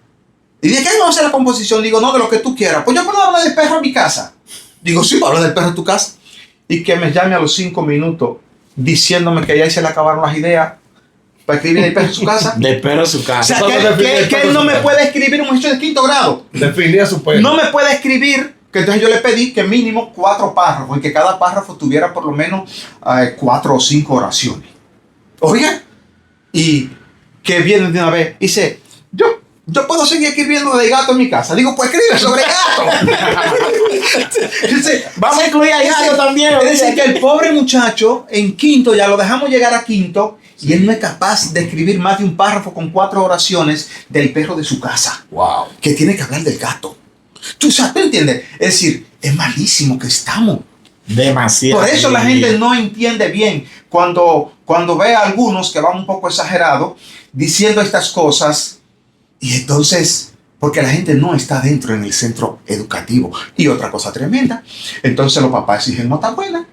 ¿y de qué vamos a hacer la composición? Digo, no, de lo que tú quieras. Pues yo puedo hablar del perro en mi casa. Digo, sí, hablar del perro en tu casa. Y que me llame a los 5 minutos diciéndome que ya se le acabaron las ideas para escribir el perro en su casa. Del perro en su casa. O sea, que él no me puede escribir un muchacho de 5º grado. Definía su perro. No me puede escribir, que entonces yo le pedí que mínimo 4 párrafos y que cada párrafo tuviera por lo menos 4 o 5 oraciones. Oiga, y que viene de una vez, dice, yo puedo seguir escribiendo de gato en mi casa. Digo, pues escribe sobre gato. Vamos a incluir a gato también. Es decir, que el pobre muchacho en 5º, ya lo dejamos llegar a 5º, y él no es capaz de escribir más de un párrafo con 4 oraciones del perro de su casa. Wow. Que tiene que hablar del gato. ¿Tú entiendes? Es decir, es malísimo que estamos. Demasiado. Por eso la gente no entiende bien cuando ve a algunos que van un poco exagerados diciendo estas cosas, y entonces, porque la gente no está dentro en el centro educativo. Y otra cosa tremenda, entonces los papás exigen nota buena.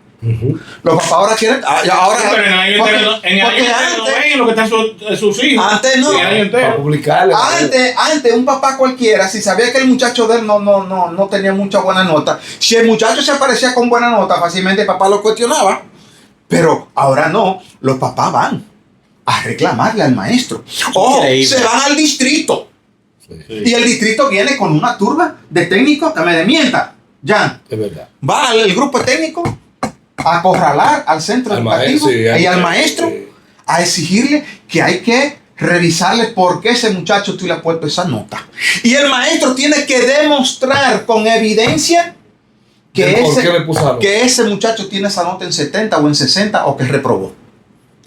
Los papás ahora quieren. Pero en el año no ven lo que están sus hijos. Antes no. Para publicarle. Antes un papá cualquiera, si sabía que el muchacho de él no tenía mucha buena nota, si el muchacho se aparecía con buena nota, fácilmente el papá lo cuestionaba. Pero ahora no, los papás van a reclamarle al maestro. Se van al distrito. Sí. Y el distrito viene con una turba de técnicos que me desmientan. Ya. Es verdad. Va el grupo técnico a acorralar al centro educativo y al maestro a exigirle que hay que revisarle por qué ese muchacho tú le has puesto esa nota. Y el maestro tiene que demostrar con evidencia que ese muchacho tiene esa nota en 70 o en 60 o que reprobó.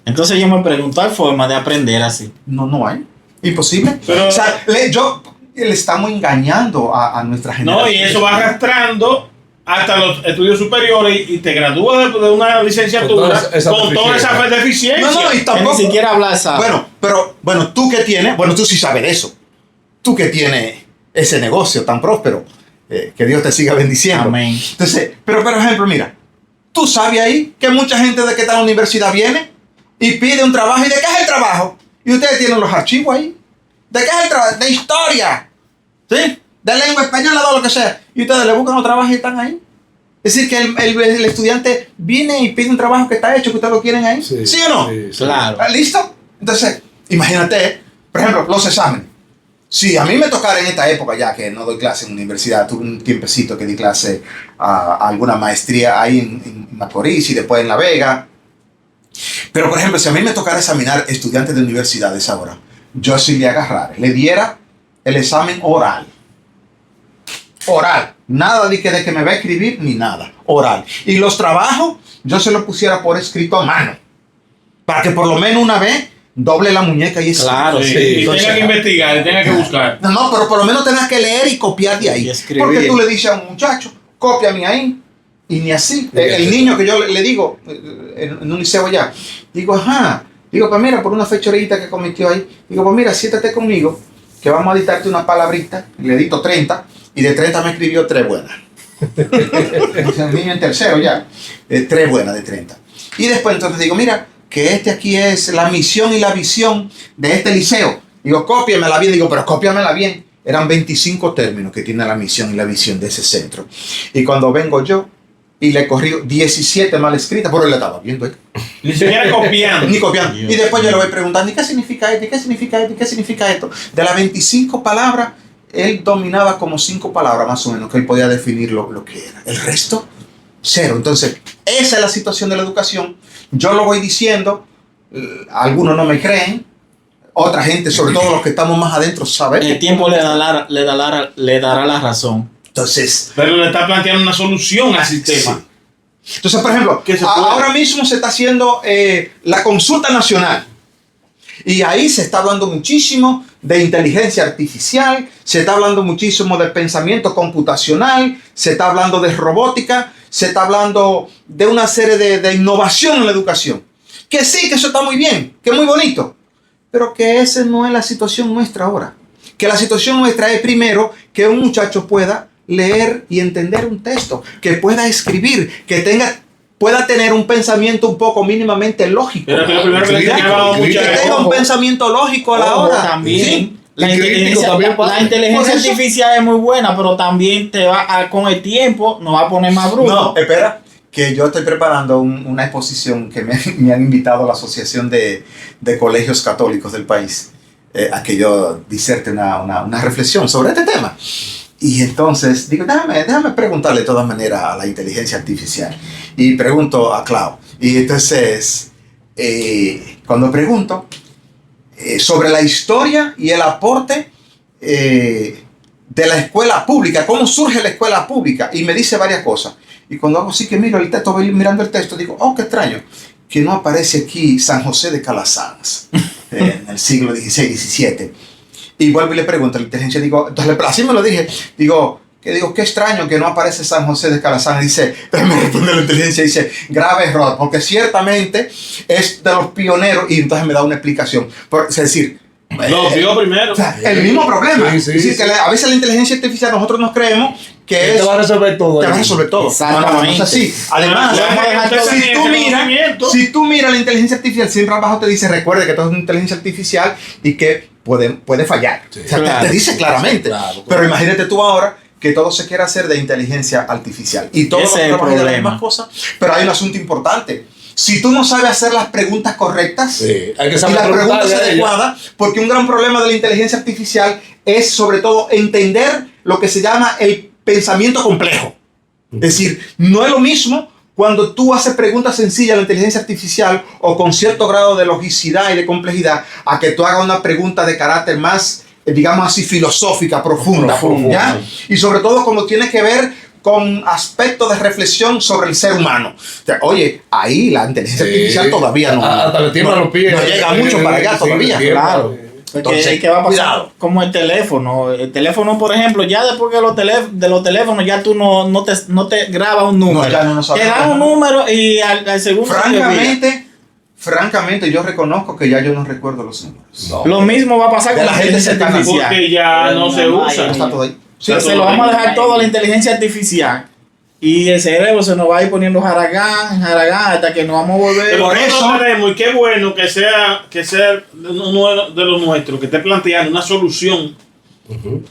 Entonces yo me pregunto, ¿hay forma de aprender así? No hay. Imposible. Pero, o sea, le estamos engañando a nuestra generación. No, y eso va arrastrando hasta los estudios superiores y te gradúas de una licenciatura con toda esa deficiencia. No, y tampoco. Ni siquiera hablar esa. Bueno, tú que tienes, tú sí sabes de eso. Tú que tienes ese negocio tan próspero, que Dios te siga bendiciendo. Amén. Entonces, pero por ejemplo, mira, tú sabes ahí que mucha gente de que está en la universidad viene y pide un trabajo. ¿Y de qué es el trabajo? Y ustedes tienen los archivos ahí. ¿De qué es el trabajo? De historia. ¿Sí? De lengua española, de lo que sea. Y ustedes le buscan un trabajo y están ahí. Es decir, que el estudiante viene y pide un trabajo que está hecho, que ustedes lo quieren ahí. ¿Sí o no? Sí, claro. ¿Listo? Entonces, imagínate, por ejemplo, los exámenes. Si a mí me tocara en esta época, ya que no doy clase en universidad, tuve un tiempecito que di clase a alguna maestría ahí en Macorís y después en La Vega. Pero, por ejemplo, si a mí me tocara examinar estudiantes de universidades ahora, yo sí le agarrara, le diera el examen oral. Oral. Nada de que me va a escribir ni nada. Oral. Y los trabajos, yo se los pusiera por escrito a mano. Para que por lo menos una vez doble la muñeca y escriba. Claro, sí. Y tenga que investigar, y tenga que buscar. No, pero por lo menos tengas que leer y copiar de ahí. Porque tú le dices a un muchacho, cópiame ahí. Y ni así. El niño que yo le digo, en un liceo allá, digo, pues mira, por una fechorita que cometió ahí, digo, pues mira, siéntate conmigo, que vamos a dictarte una palabrita, le dicto 30, y de 30 me escribió 3 buenas. El niño en tercero ya, 3 buenas de 30. Y después entonces digo, mira, que aquí es la misión y la visión de este liceo. Digo, cópiamela bien. Digo, pero cópiamela bien. Eran 25 términos que tiene la misión y la visión de ese centro. Y cuando vengo yo, y le corrí 17 mal escritas, pero él la estaba viendo ahí. Ni siquiera copiando. Ni copiando. Y después yo le voy preguntando, ¿y qué significa esto? ¿Y qué significa esto? ¿Y qué significa esto? De las 25 palabras, él dominaba como 5 palabras más o menos, que él podía definir lo que era. El resto, 0. Entonces, esa es la situación de la educación. Yo lo voy diciendo, algunos no me creen, otra gente, sobre todo los que estamos más adentro, saben. El tiempo le dará la razón. Entonces, pero le está planteando una solución al sistema. Sí. Entonces, por ejemplo, ahora mismo se está haciendo la consulta nacional. Y ahí se está hablando muchísimo de inteligencia artificial, se está hablando muchísimo de pensamiento computacional, se está hablando de robótica, se está hablando de una serie de innovación en la educación. Que sí, que eso está muy bien, que es muy bonito, pero que esa no es la situación nuestra ahora. Que la situación nuestra es primero que un muchacho pueda leer y entender un texto, que pueda escribir, que pueda tener un pensamiento un poco mínimamente lógico. Pero que lo primero que le enseñaba que tenga un pensamiento lógico a la hora. También. ¿Sí? La inteligencia artificial es muy buena, pero también con el tiempo nos va a poner más bruto. No, espera, que yo estoy preparando una exposición que me han invitado a la Asociación de Colegios Católicos del país, a que yo diserte una reflexión sobre este tema. Y entonces digo, déjame preguntarle de todas maneras a la inteligencia artificial. Y pregunto a Clau. Y entonces, cuando pregunto sobre la historia y el aporte de la escuela pública, cómo surge la escuela pública, y me dice varias cosas. Y cuando hago así que miro el texto, voy mirando el texto, digo, oh, qué extraño, que no aparece aquí San José de Calasanz en el siglo XVI, XVII. Y vuelvo y le pregunto a la inteligencia, digo, entonces así me lo dije, digo, qué extraño que no aparece San José de Calasanz. Dice, me responde la inteligencia, dice, grave error, porque ciertamente es de los pioneros, y entonces me da una explicación. Es decir, lo vio primero. O sea, el mismo problema. Sí, es decir, que a veces la inteligencia artificial nosotros nos creemos que te va a resolver todo. Te va a resolver todo. No es así. Además, si tú miras la inteligencia artificial, siempre abajo te dice, recuerde que esto es una inteligencia artificial y que puede fallar. Sí, o sea, claro. te dice claramente. Claro. Pero imagínate tú ahora que todo se quiere hacer de inteligencia artificial. Y todo es el problema. Las mismas cosas. Pero hay un asunto importante. Si tú no sabes hacer las preguntas correctas, sí, hay que saber y las preguntas adecuadas, porque un gran problema de la inteligencia artificial es sobre todo entender lo que se llama el pensamiento complejo. Es decir, no es lo mismo cuando tú haces preguntas sencillas a la inteligencia artificial o con cierto grado de logicidad y de complejidad, a que tú hagas una pregunta de carácter más, digamos así, filosófica, profunda. ¿Ya? Y sobre todo cuando tiene que ver con aspectos de reflexión sobre el ser humano. O sea, oye, ahí la inteligencia artificial todavía no llega mucho para allá todavía. Claro. Entonces, ¿qué va a pasar? Cuidado. Como el teléfono. El teléfono, por ejemplo, ya después de los teléfonos, ya tú no te grabas un número. Te dan un número y al segundo. Francamente, yo reconozco que ya yo no recuerdo los números. No. Lo mismo va a pasar con la inteligencia artificial. Porque ya no se usa. Está todo ahí. Sí, se lo vamos a dejar todo a la inteligencia artificial. Y el cerebro se nos va a ir poniendo jaragán, hasta que nos vamos a volver. Por eso tenemos, y qué bueno que sea uno de los nuestros, que esté planteando una solución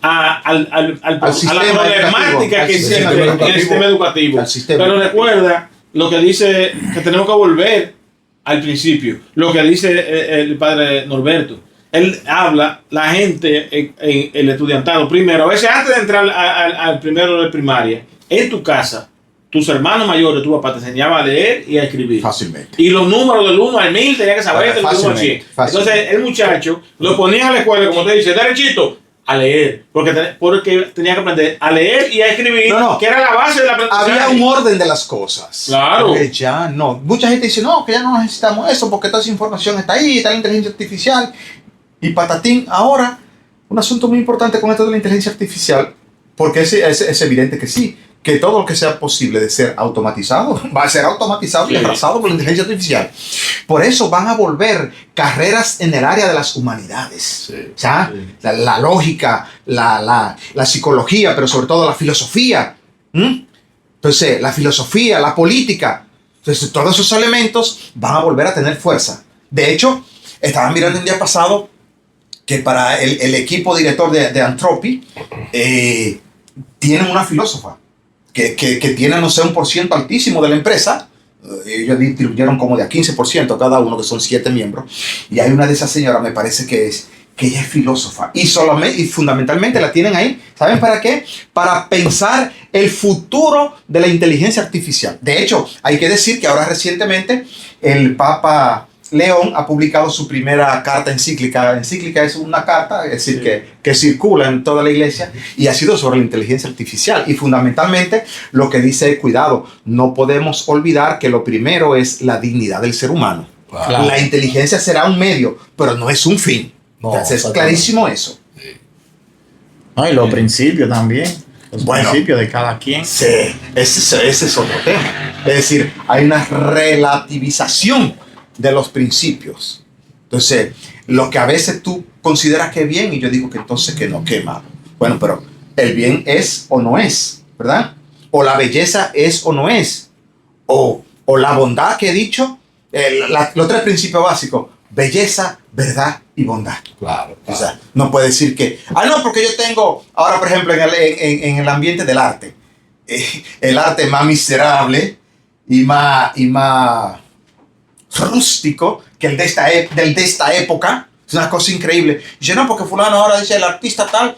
a la problemática que existe en el sistema educativo. Pero recuerda lo que dice, que tenemos que volver al principio, lo que dice el padre Norberto. Él habla, la gente, el estudiantado, primero, a veces antes de entrar al primero de primaria, en tu casa, tus hermanos mayores, tu papá te enseñaba a leer y a escribir. Fácilmente. Y los números del 1 al 1000 tenía que saber del 1 al 100. Entonces el muchacho lo ponía a la escuela, como te dice, derechito, a leer. Porque tenía que aprender a leer y a escribir, que era la base de la aprendizaje. Había un orden de las cosas. Claro. Ya no. Mucha gente dice, no, que ya no necesitamos eso porque toda esa información está ahí, está la inteligencia artificial. Y patatín, ahora, un asunto muy importante con esto de la inteligencia artificial, porque es evidente que sí, que todo lo que sea posible de ser automatizado, va a ser automatizado y abrazado por la inteligencia artificial. Por eso van a volver carreras en el área de las humanidades. Sí, ¿ya? Sí. La lógica, la psicología, pero sobre todo la filosofía. Entonces, la filosofía, la política. Entonces, todos esos elementos van a volver a tener fuerza. De hecho, estaba mirando el día pasado que para el equipo director de Anthropic tienen una filósofa que tiene, no sé, un % altísimo de la empresa. Ellos distribuyeron como de a 15% cada uno, que son 7 miembros. Y hay una de esas señoras, me parece que ella es filósofa. Y fundamentalmente la tienen ahí. ¿Saben para qué? Para pensar el futuro de la inteligencia artificial. De hecho, hay que decir que ahora recientemente el Papa León ha publicado su primera carta encíclica. Encíclica es una carta, es decir, que circula en toda la iglesia y ha sido sobre la inteligencia artificial. Y fundamentalmente lo que dice es, cuidado, no podemos olvidar que lo primero es la dignidad del ser humano. Claro. La inteligencia será un medio, pero no es un fin. Entonces, es clarísimo eso. No, y los principios también. Los principios de cada quien. Sí, ese es otro tema. Es decir, hay una relativización de los principios. Entonces, lo que a veces tú consideras que es bien y yo digo que entonces que no, que es malo. Bueno, pero el bien es o no es, ¿verdad? O la belleza es o no es. O la bondad que he dicho, los 3 principios básicos: belleza, verdad y bondad. Claro. O sea, no puede decir que, no, porque yo tengo, ahora por ejemplo, en el ambiente del arte, el arte más miserable y más rústico que el de esta época. Es una cosa increíble. Dice, no, porque fulano ahora dice, el artista tal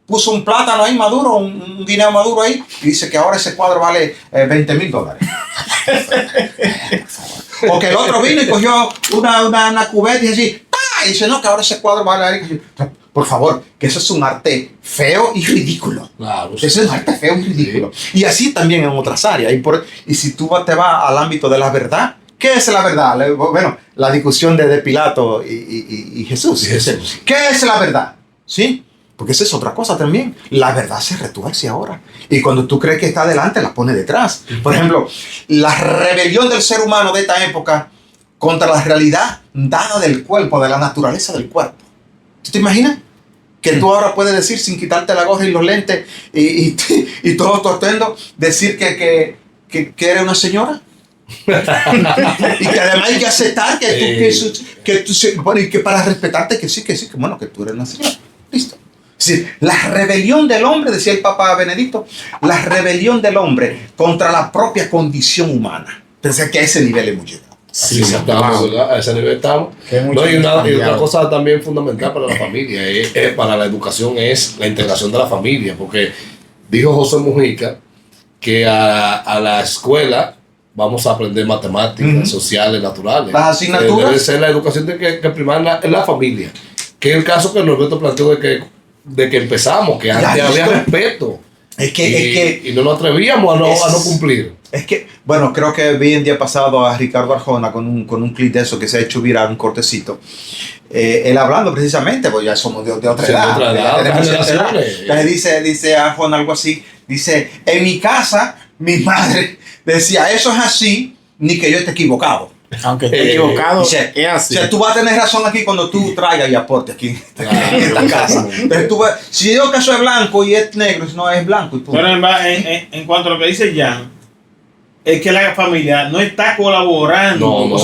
puso un plátano ahí maduro, un guineo maduro ahí, y dice que ahora ese cuadro vale $20,000. O que el otro vino y cogió una cubeta y así, ¡pah! Y dice, no, que ahora ese cuadro vale... Por favor, que eso es un arte feo y ridículo. Claro, Eso es un arte feo y ridículo. Sí. Y así también en otras áreas. Y si tú te vas al ámbito de la verdad, ¿qué es la verdad? Bueno, la discusión de Pilato y Jesús. Jesús. ¿Qué es la verdad? ¿Sí? Porque esa es otra cosa también. La verdad se retuerce ahora. Y cuando tú crees que está adelante, la pone detrás. Por ejemplo, la rebelión del ser humano de esta época contra la realidad dada del cuerpo, de la naturaleza del cuerpo. ¿Tú te imaginas? Que tú ahora puedes decir, sin quitarte la gorra y los lentes y todo tu atuendo, decir que eres una señora. Y que además hay que aceptar bueno, y que para respetarte que bueno, que tú eres una señora. Listo. Es decir, la rebelión del hombre, decía el Papa Benedicto, la rebelión del hombre contra la propia condición humana. Pensé que a ese nivel hemos llegado. Sí, estamos, ¿verdad? A ese nivel estamos. No, y otra cosa también fundamental para la familia, para la educación, es la integración de la familia, porque dijo José Mujica que a la escuela vamos a aprender matemáticas, sociales, naturales. Las asignaturas. Debe ser la educación que primar en la familia. Que es el caso que Norberto planteó de que empezamos, que antes había respeto. Y no nos atrevíamos a no cumplir. Es que, bueno, creo que vi el día pasado a Ricardo Arjona con un clip de eso que se ha hecho viral, un cortecito. Él hablando precisamente, pues ya somos de otra edad. Entonces dice Arjona algo así. Dice, en mi casa, mi madre decía, eso es así, ni que yo esté equivocado. Aunque esté equivocado, dice, es así. O sea, tú vas a tener razón aquí cuando tú traigas y aportes aquí en esta casa. Entonces tú vas, si yo digo que eso es blanco y es negro, no es blanco. Y pero en cuanto a lo que dice Jan, es que la familia no está colaborando.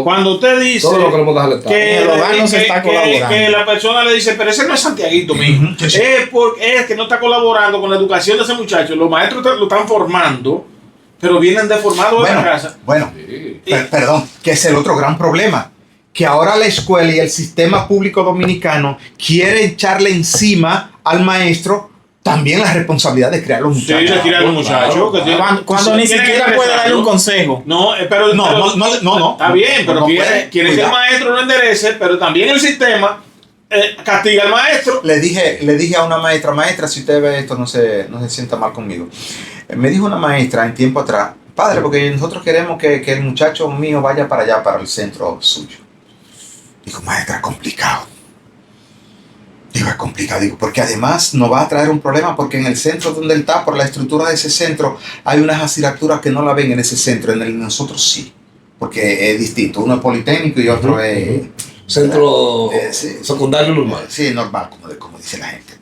Cuando usted dice que el hogar no se está colaborando, que la persona le dice, pero ese no es Santiaguito, mijo. Es que no está colaborando con la educación de ese muchacho. Los maestros lo están formando, pero vienen deformados de la casa. Bueno, perdón, que es el otro gran problema. Que ahora la escuela y el sistema público dominicano quiere echarle encima al maestro también la responsabilidad de crear los muchachos. Sí, de criar los muchachos. Cuando ni siquiera puede darle un consejo. No. Está bien, pero quiere que el maestro lo enderece, pero también el sistema castiga al maestro. Le dije a una maestra, si usted ve esto, no se sienta mal conmigo. Me dijo una maestra en tiempo atrás, padre, porque nosotros queremos que el muchacho mío vaya para allá, para el centro suyo. Digo, maestra, es complicado. Es complicado, porque además nos va a traer un problema, porque en el centro donde él está, por la estructura de ese centro, hay unas asignaturas que no la ven en ese centro, en el nosotros sí, porque es distinto, uno es politécnico y otro es... Centro secundario normal. Sí, normal, como dice la gente.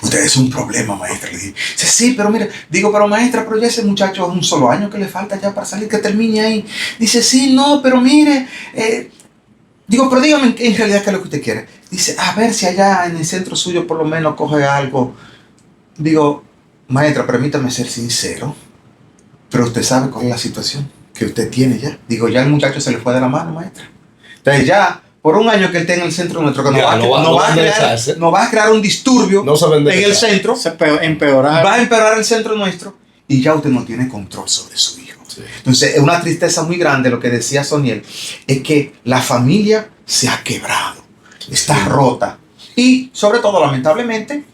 Usted es un problema, maestra. Le dice, sí, pero mira, pero maestra, pero ya ese muchacho es un solo año que le falta ya para salir, que termine ahí. Dice, sí, no, pero mire... pero dígame en realidad qué es lo que usted quiere. Dice, a ver si allá en el centro suyo por lo menos coge algo. Digo, maestra, permítame ser sincero, pero usted sabe cuál es la situación que usted tiene ya. Digo, ya el muchacho se le fue de la mano, maestra. Entonces ya, por un año que él esté en el centro nuestro, que no va a crear un disturbio en el centro, va a empeorar el centro nuestro y ya usted no tiene control sobre su hijo. Sí. Entonces, es una tristeza muy grande lo que decía Soniel, es que la familia se ha quebrado, está rota. Y, sobre todo, lamentablemente,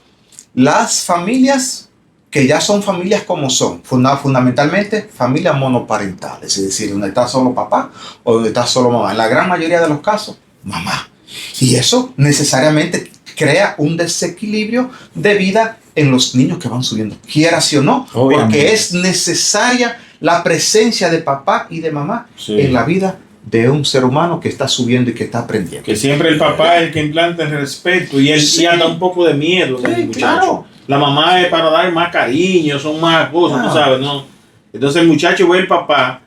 las familias que ya son familias como son, fundamentalmente familias monoparentales, es decir, donde está solo papá o donde está solo mamá. En la gran mayoría de los casos, mamá. Y eso necesariamente crea un desequilibrio de vida en los niños que van subiendo, quieras o no, porque es necesaria la presencia de papá y de mamá en la vida de un ser humano que está subiendo y que está aprendiendo. Que siempre el papá es el que implanta el respeto y él sí anda un poco de miedo. Sí, claro. La mamá es para dar más cariño, son más cosas, tú sabes, ¿no? Entonces el muchacho ve al papá.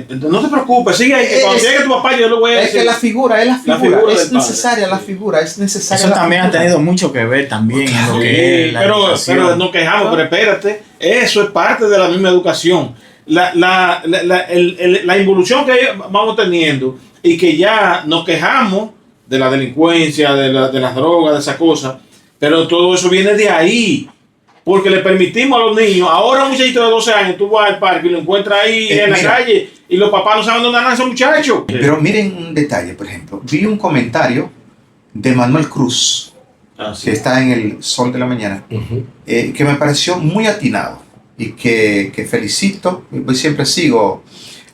No te preocupes, sigue ahí, que cuando llegue tu papá yo lo voy a decir. Es que la figura es necesaria, la figura es necesaria. Eso también ha tenido mucho que ver también en lo que es la educación. Pero nos quejamos, pero espérate, eso es parte de la misma educación. La involución que vamos teniendo y que ya nos quejamos de la delincuencia, de las drogas, de esas cosas, pero todo eso viene de ahí. Porque le permitimos a los niños, ahora un muchachito de 12 años, tú vas al parque y lo encuentras ahí en la calle y los papás no saben dónde andan esos muchachos. Pero miren un detalle, por ejemplo, vi un comentario de Manuel Cruz, que está en el Sol de la Mañana, que me pareció muy atinado y que felicito. Yo siempre sigo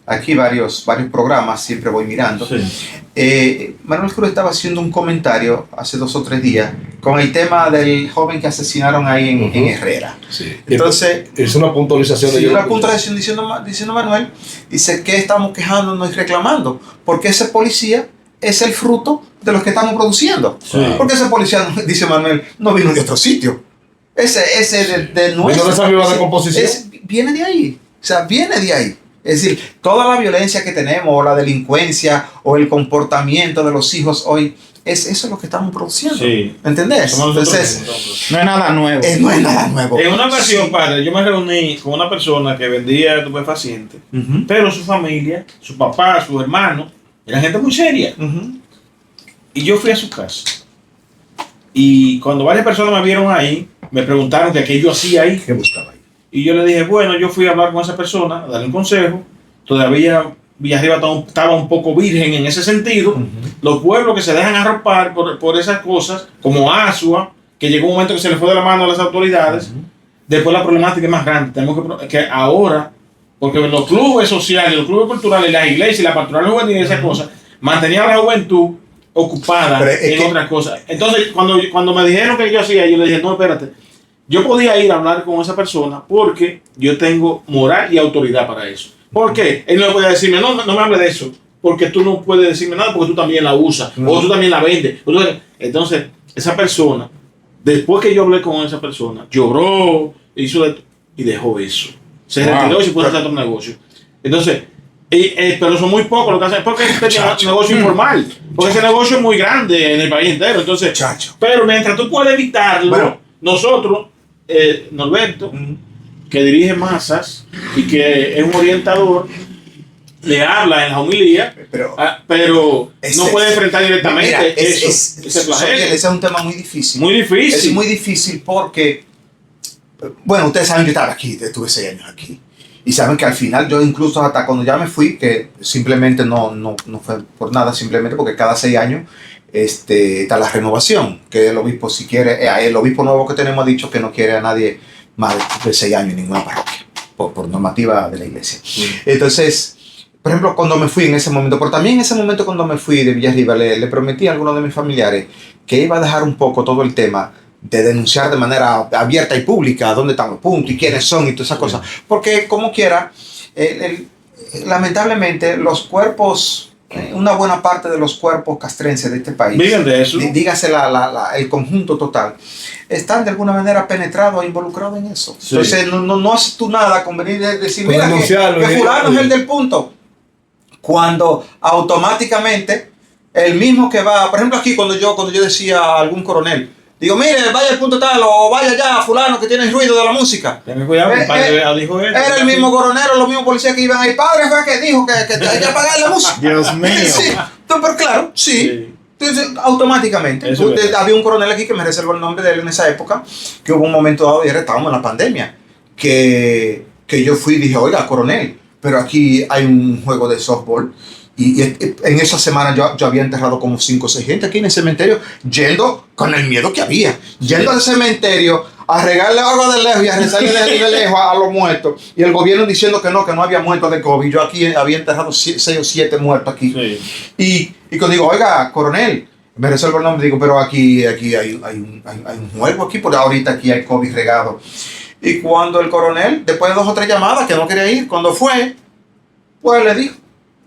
aquí varios programas, siempre voy mirando. Sí. Manuel Cruz estaba haciendo un comentario hace 2 o 3 días con el tema del joven que asesinaron ahí en Herrera. Sí. Entonces, es una puntualización. Sí, una puntualización diciendo Manuel, dice que estamos quejándonos y reclamando, porque ese policía es el fruto de los que estamos produciendo. Sí. Porque ese policía, dice Manuel, no vino de otro sitio. Ese de nuestro. ¿Vino de esa viva de composición? Viene de ahí. O sea, viene de ahí. Es decir, toda la violencia que tenemos, o la delincuencia, o el comportamiento de los hijos hoy, eso es lo que estamos produciendo. Sí. ¿Entendés? Entonces, no es nada nuevo. No es nada nuevo. En una ocasión, padre, yo me reuní con una persona que vendía estupefacientes, pero su familia, su papá, su hermano, eran gente muy seria. Y yo fui a su casa. Y cuando varias personas me vieron ahí, me preguntaron que qué yo hacía ahí. ¿Qué buscaba ahí? Y yo le dije, bueno, yo fui a hablar con esa persona, a darle un consejo. Todavía Villarriba estaba un poco virgen en ese sentido. Los pueblos que se dejan arropar por esas cosas, como Asua, que llegó un momento que se le fue de la mano a las autoridades. Después la problemática es más grande. Tenemos que ahora, porque los clubes sociales, los clubes culturales, las iglesias, la pastoral juvenil y esas cosas, mantenían a la juventud ocupada en otras cosas. Entonces, cuando me dijeron que yo hacía, yo le dije, no, espérate. Yo podía ir a hablar con esa persona porque yo tengo moral y autoridad para eso. ¿Por qué? Él no podía decirme, no me hable de eso, porque tú no puedes decirme nada porque tú también la usas, o tú también la vendes. Entonces, esa persona, después que yo hablé con esa persona, lloró, y dejó eso. Se retiró y se puso a hacer otro negocio. Entonces, pero son muy pocos los que hacen, porque este es un negocio informal, porque ese negocio es muy grande en el país entero. Entonces, pero mientras tú puedes evitarlo, nosotros, Norberto, que dirige masas y que es un orientador, le habla en la homilía, pero no puede enfrentar directamente ese flagelo. Ese es un tema muy difícil. Muy difícil. Es muy difícil porque, bueno, ustedes saben que estaba aquí, estuve 6 años aquí. Y saben que al final yo incluso hasta cuando ya me fui, que simplemente no fue por nada, simplemente porque cada 6 años está la renovación, que el obispo si quiere, el obispo nuevo que tenemos ha dicho que no quiere a nadie más de 6 años en ninguna parroquia, por normativa de la iglesia. Entonces, por ejemplo, cuando me fui en ese momento, pero también en ese momento cuando me fui de Villarriba, le prometí a algunos de mis familiares que iba a dejar un poco todo el tema de denunciar de manera abierta y pública dónde están los puntos y quiénes son y todas esas cosas, porque como quiera, lamentablemente los cuerpos, una buena parte de los cuerpos castrenses de este país, de eso. Dígase el conjunto total, están de alguna manera penetrados e involucrados en eso. Sí. Entonces no haces tú nada con venir a decir, mira, que fulano es el del punto, cuando automáticamente el mismo que va, por ejemplo aquí cuando yo decía a algún coronel, digo, mire, vaya al punto tal, o vaya ya fulano que tiene el ruido de la música. Era el mismo coronel, los mismos policías que iban ahí. Padre fue que dijo que hay que apagar la música. Dios mío. Sí, pero claro, sí. Entonces, automáticamente. Había un coronel aquí que me reservo el nombre de él en esa época, que hubo un momento dado, y estábamos en la pandemia, que yo fui y dije, oiga, coronel, pero aquí hay un juego de softball. Y en esa semana yo había enterrado como 5 o 6 gente aquí en el cementerio, yendo con el miedo que había, yendo al cementerio a regarle agua de lejos y a rezarle de lejos a los muertos. Y el gobierno diciendo que no había muertos de COVID. Yo aquí había enterrado 6 o 7 muertos aquí. Sí. Y cuando digo, oiga, coronel, me resuelvo el nombre, digo, pero aquí hay un juego aquí, porque ahorita aquí hay COVID regado. Y cuando el coronel, después de 2 o 3 llamadas que no quería ir, cuando fue, pues le dijo,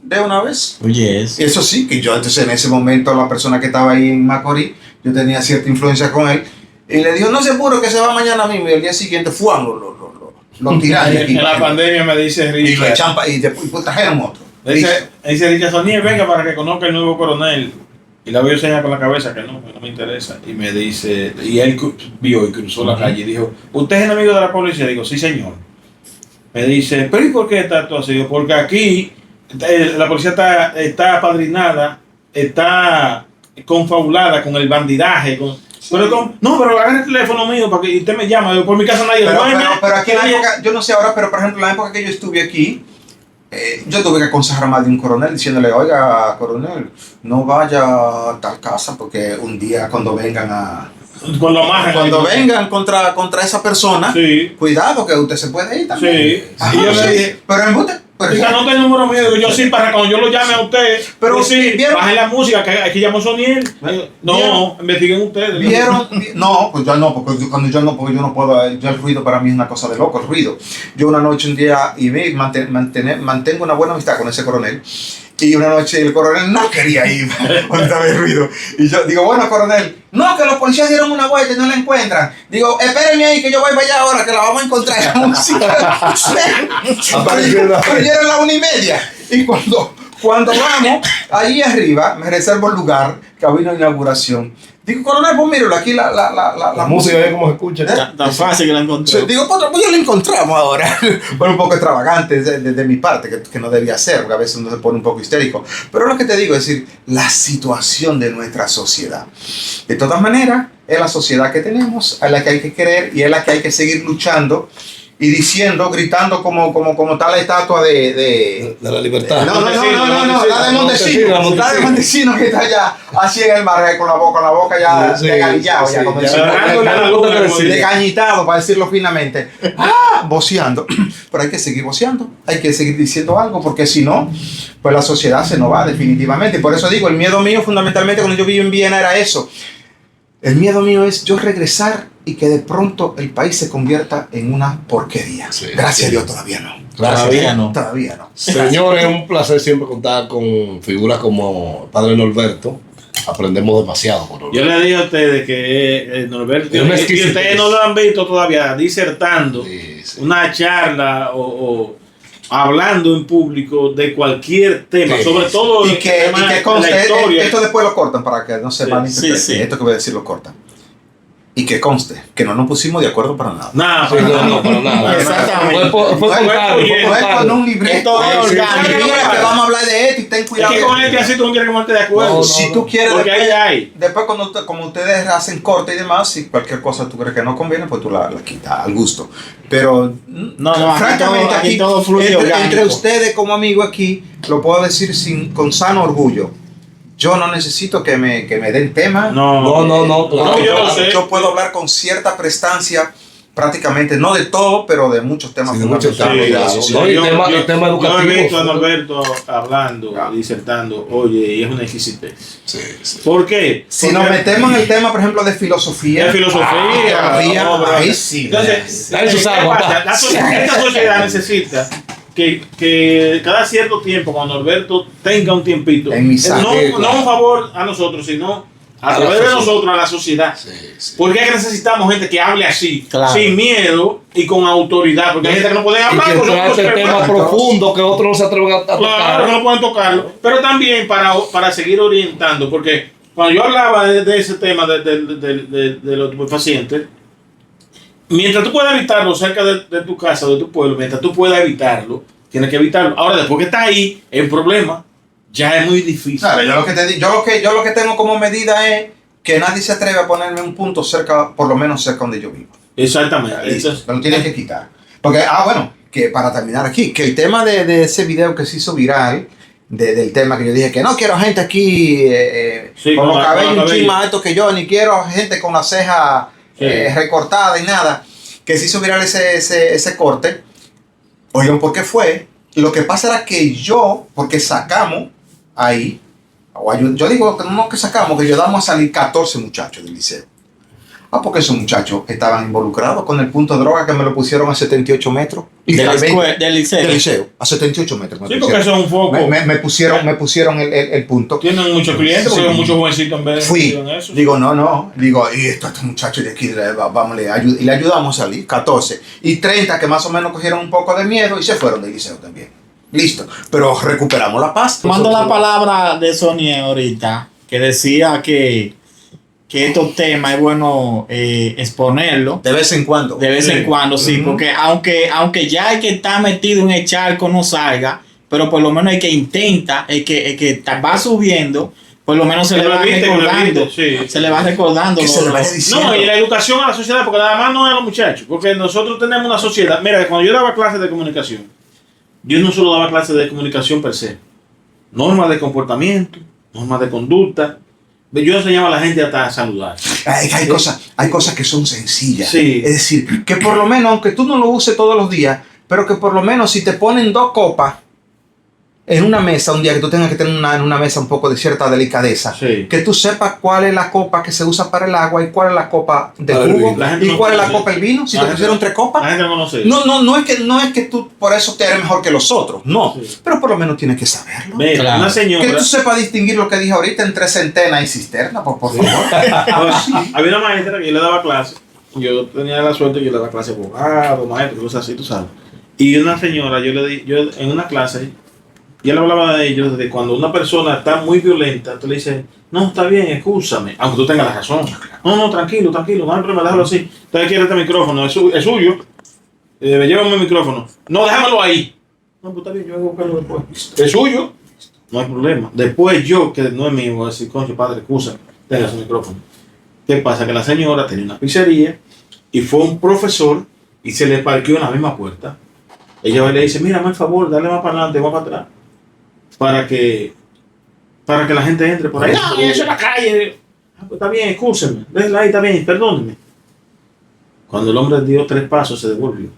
de una vez. Oye, eso. Eso sí, que yo entonces en ese momento la persona que estaba ahí en Macorís, yo tenía cierta influencia con él, y le dijo, no se apure que se va mañana mismo, y el día siguiente fuan, lo tiraron. En la pandemia me dice y lo Richard. echan y después trajeron otro. Dice Richard Sonier, venga para que conozca el nuevo coronel. Y la veo señalar con la cabeza que no me interesa. Y me dice, y él vio y cruzó la calle y dijo, ¿usted es enemigo de la policía? Digo, sí señor. Me dice, ¿pero y por qué está todo así? Digo, porque aquí la policía está apadrinada, está confabulada con el bandidaje, pero agarre el teléfono mío para que usted me llama. Digo, por mi casa nadie duerme. Pero aquí en la época, yo no sé ahora, pero por ejemplo, en la época que yo estuve aquí, yo tuve que aconsejar a más de un coronel diciéndole, oiga, coronel, no vaya a tal casa porque un día cuando vengan vengan contra esa persona, sí, cuidado que usted se puede ir también. Sí. Ajá, y yo le dije, pero no tengo el número mío, yo sí, para cuando yo lo llame a usted, pero sí, bajen la música, que aquí llamó Soniel. No, investiguen ustedes. ¿Vieron? No, pues yo no, porque cuando yo no puedo, yo el ruido para mí es una cosa de loco, el ruido. Yo una noche, un día, y mantengo una buena amistad con ese coronel, y una noche el coronel no quería ir cuando estaba el ruido. Y yo digo, bueno, coronel, no, que los policías dieron una vuelta y no la encuentran. Digo, espérenme ahí que yo voy para allá ahora, que la vamos a encontrar esa música. Pero ya era la 1:30. Y cuando vamos, ahí arriba, me reservo el lugar, que había una inauguración. Digo, coronel, pues míralo, aquí la música es como se escucha. Tan fácil que la encontré. Digo, pues ya la encontramos ahora. Fue un poco extravagante de mi parte, que no debía ser, porque a veces uno se pone un poco histérico. Pero lo que te digo es decir, la situación de nuestra sociedad. De todas maneras, es la sociedad que tenemos, es la que hay que querer y es la que hay que seguir luchando y diciendo, gritando como tal la estatua de la libertad. No, la de Montesino. La de Montesino que está allá así en el mar, con la boca ya desgalillado, ya como desgañitado, para decirlo finamente. Voceando. Pero hay que seguir voceando, hay que seguir diciendo algo, porque si no, pues la sociedad se nos va definitivamente. Por eso digo, el miedo mío fundamentalmente cuando yo viví en Viena era eso. El miedo mío es yo regresar y que de pronto el país se convierta en una porquería. Sí, Gracias a Dios, todavía no. Todavía no. Señores, es un placer siempre contar con figuras como el padre Norberto. Aprendemos demasiado con Norberto. Yo le digo a ustedes que Norberto, y ustedes no lo han visto todavía disertando una charla o hablando en público de cualquier tema, sobre todo y que conste, la historia. Esto después lo cortan para que no se malinterprete. Esto que voy a decir lo cortan. Y que conste que no nos pusimos de acuerdo para nada. No, para nada. Exactamente. Fue con un libreto que vamos a hablar de esto y ten cuidado. Es que con este así tú no quieres que no esté de acuerdo. Si tú quieres, porque después como ustedes hacen corte y demás, si cualquier cosa tú crees que no conviene, pues tú la quitas al gusto. Pero francamente aquí todo fluye entre ustedes como amigos aquí, lo puedo decir con sano orgullo. Yo no necesito que me den tema. No. Yo puedo hablar con cierta prestancia, prácticamente, no de todo, pero de muchos temas. Sí, de muchos temas. El tema educativo. Yo he visto a Norberto hablando, disertando, oye, y es una exquisitez. Sí. ¿Por qué? Si nos metemos en el tema, por ejemplo, de filosofía. Ahí sí. Entonces, esta sociedad necesita que cada cierto tiempo, cuando Norberto tenga un tiempito, no un favor a nosotros, sino a través de nosotros, a la sociedad. Sí. Porque es que necesitamos gente que hable así, sin miedo y con autoridad. Porque hay gente que no puede hablar. Y que trate temas profundos que otros no se atreven a tocar. Claro, no pueden tocarlo. Pero también para seguir orientando. Porque cuando yo hablaba de ese tema de los pacientes, mientras tú puedas evitarlo cerca de tu casa o de tu pueblo, mientras tú puedas evitarlo, tienes que evitarlo. Ahora, después que está ahí, el problema ya es muy difícil. Claro, yo lo que tengo como medida es que nadie se atreve a ponerme un punto cerca, por lo menos cerca donde yo vivo. Exactamente. Lo tienes que quitar. Porque, que para terminar aquí, que el tema de ese video que se hizo viral, del tema que yo dije que no quiero gente aquí con los cabellos un chin más altos que yo, ni quiero gente con la ceja recortada y nada, que se hizo viral ese corte. Oigan, ¿por qué fue? Lo que pasa era que porque sacamos ahí, yo digo que no que sacamos, que ayudamos a salir 14 muchachos del liceo. Porque esos muchachos estaban involucrados con el punto de droga que me lo pusieron a 78 metros. Del liceo. Del liceo, a 78 metros. Sí, porque eso es un foco. Me pusieron el punto. Tienen muchos clientes, porque hay muchos jovencitos en vez de eso. Digo, no. Digo, y estos muchachos de aquí, vamos, y le ayudamos a salir, 14. Y 30 que más o menos cogieron un poco de miedo y se fueron del liceo también. Listo. Pero recuperamos la paz. Tomando la palabra de Sonia ahorita, que decía que estos temas es bueno exponerlo. De vez en cuando. De vez en cuando, sí. Porque aunque ya el que está metido en el charco no salga, pero por lo menos el que intenta, el que va subiendo, por lo menos se le va recordando. Se le va recordando. No, y la educación a la sociedad, porque nada más no es a los muchachos. Porque nosotros tenemos una sociedad. Mira, cuando yo daba clases de comunicación, yo no solo daba clases de comunicación per se. Normas de comportamiento, normas de conducta. Yo enseñaba a la gente hasta a saludar. Hay cosas que son sencillas. Sí. Es decir, que por lo menos, aunque tú no lo uses todos los días, pero que por lo menos si te ponen 2 copas en una mesa, un día que tú tengas que tener en una mesa un poco de cierta delicadeza, que tú sepas cuál es la copa que se usa para el agua y cuál es la copa de jugo y cuál es la copa del vino. Si te pusieron 3 copas, la gente no conoce. No es que tú por eso te eres mejor que los otros, no. Sí. Pero por lo menos tienes que saberlo. Claro. Una señora, que tú sepas distinguir lo que dije ahorita entre centena y cisterna, por favor. Había una maestra que yo le daba clase. Yo tenía la suerte que yo le daba clase abogado, maestro, cosas así, tú sabes. Y una señora, yo en una clase, yo le hablaba de ellos de cuando una persona está muy violenta, tú le dices, no, está bien, excúsame, aunque tú tengas la razón. No, tranquilo, no hay problema, déjalo así. Entonces quiere este micrófono, es suyo. Llévame el micrófono. No, déjamelo ahí. No, pues está bien, yo voy a buscarlo después. Es suyo, no hay problema. Después yo, que no es mío, voy a decir, coño, padre, excúsame, tenga su micrófono. ¿Qué pasa? Que la señora tenía una pizzería y fue un profesor y se le parqueó en la misma puerta. Ella va y le dice, mira, por favor, dale más para adelante, más para atrás. Para que la gente entre por ahí. No, eso es la calle. Pues está bien, excúseme. Déjela ahí, está bien, perdóneme. Cuando el hombre dio 3 pasos, se devolvió.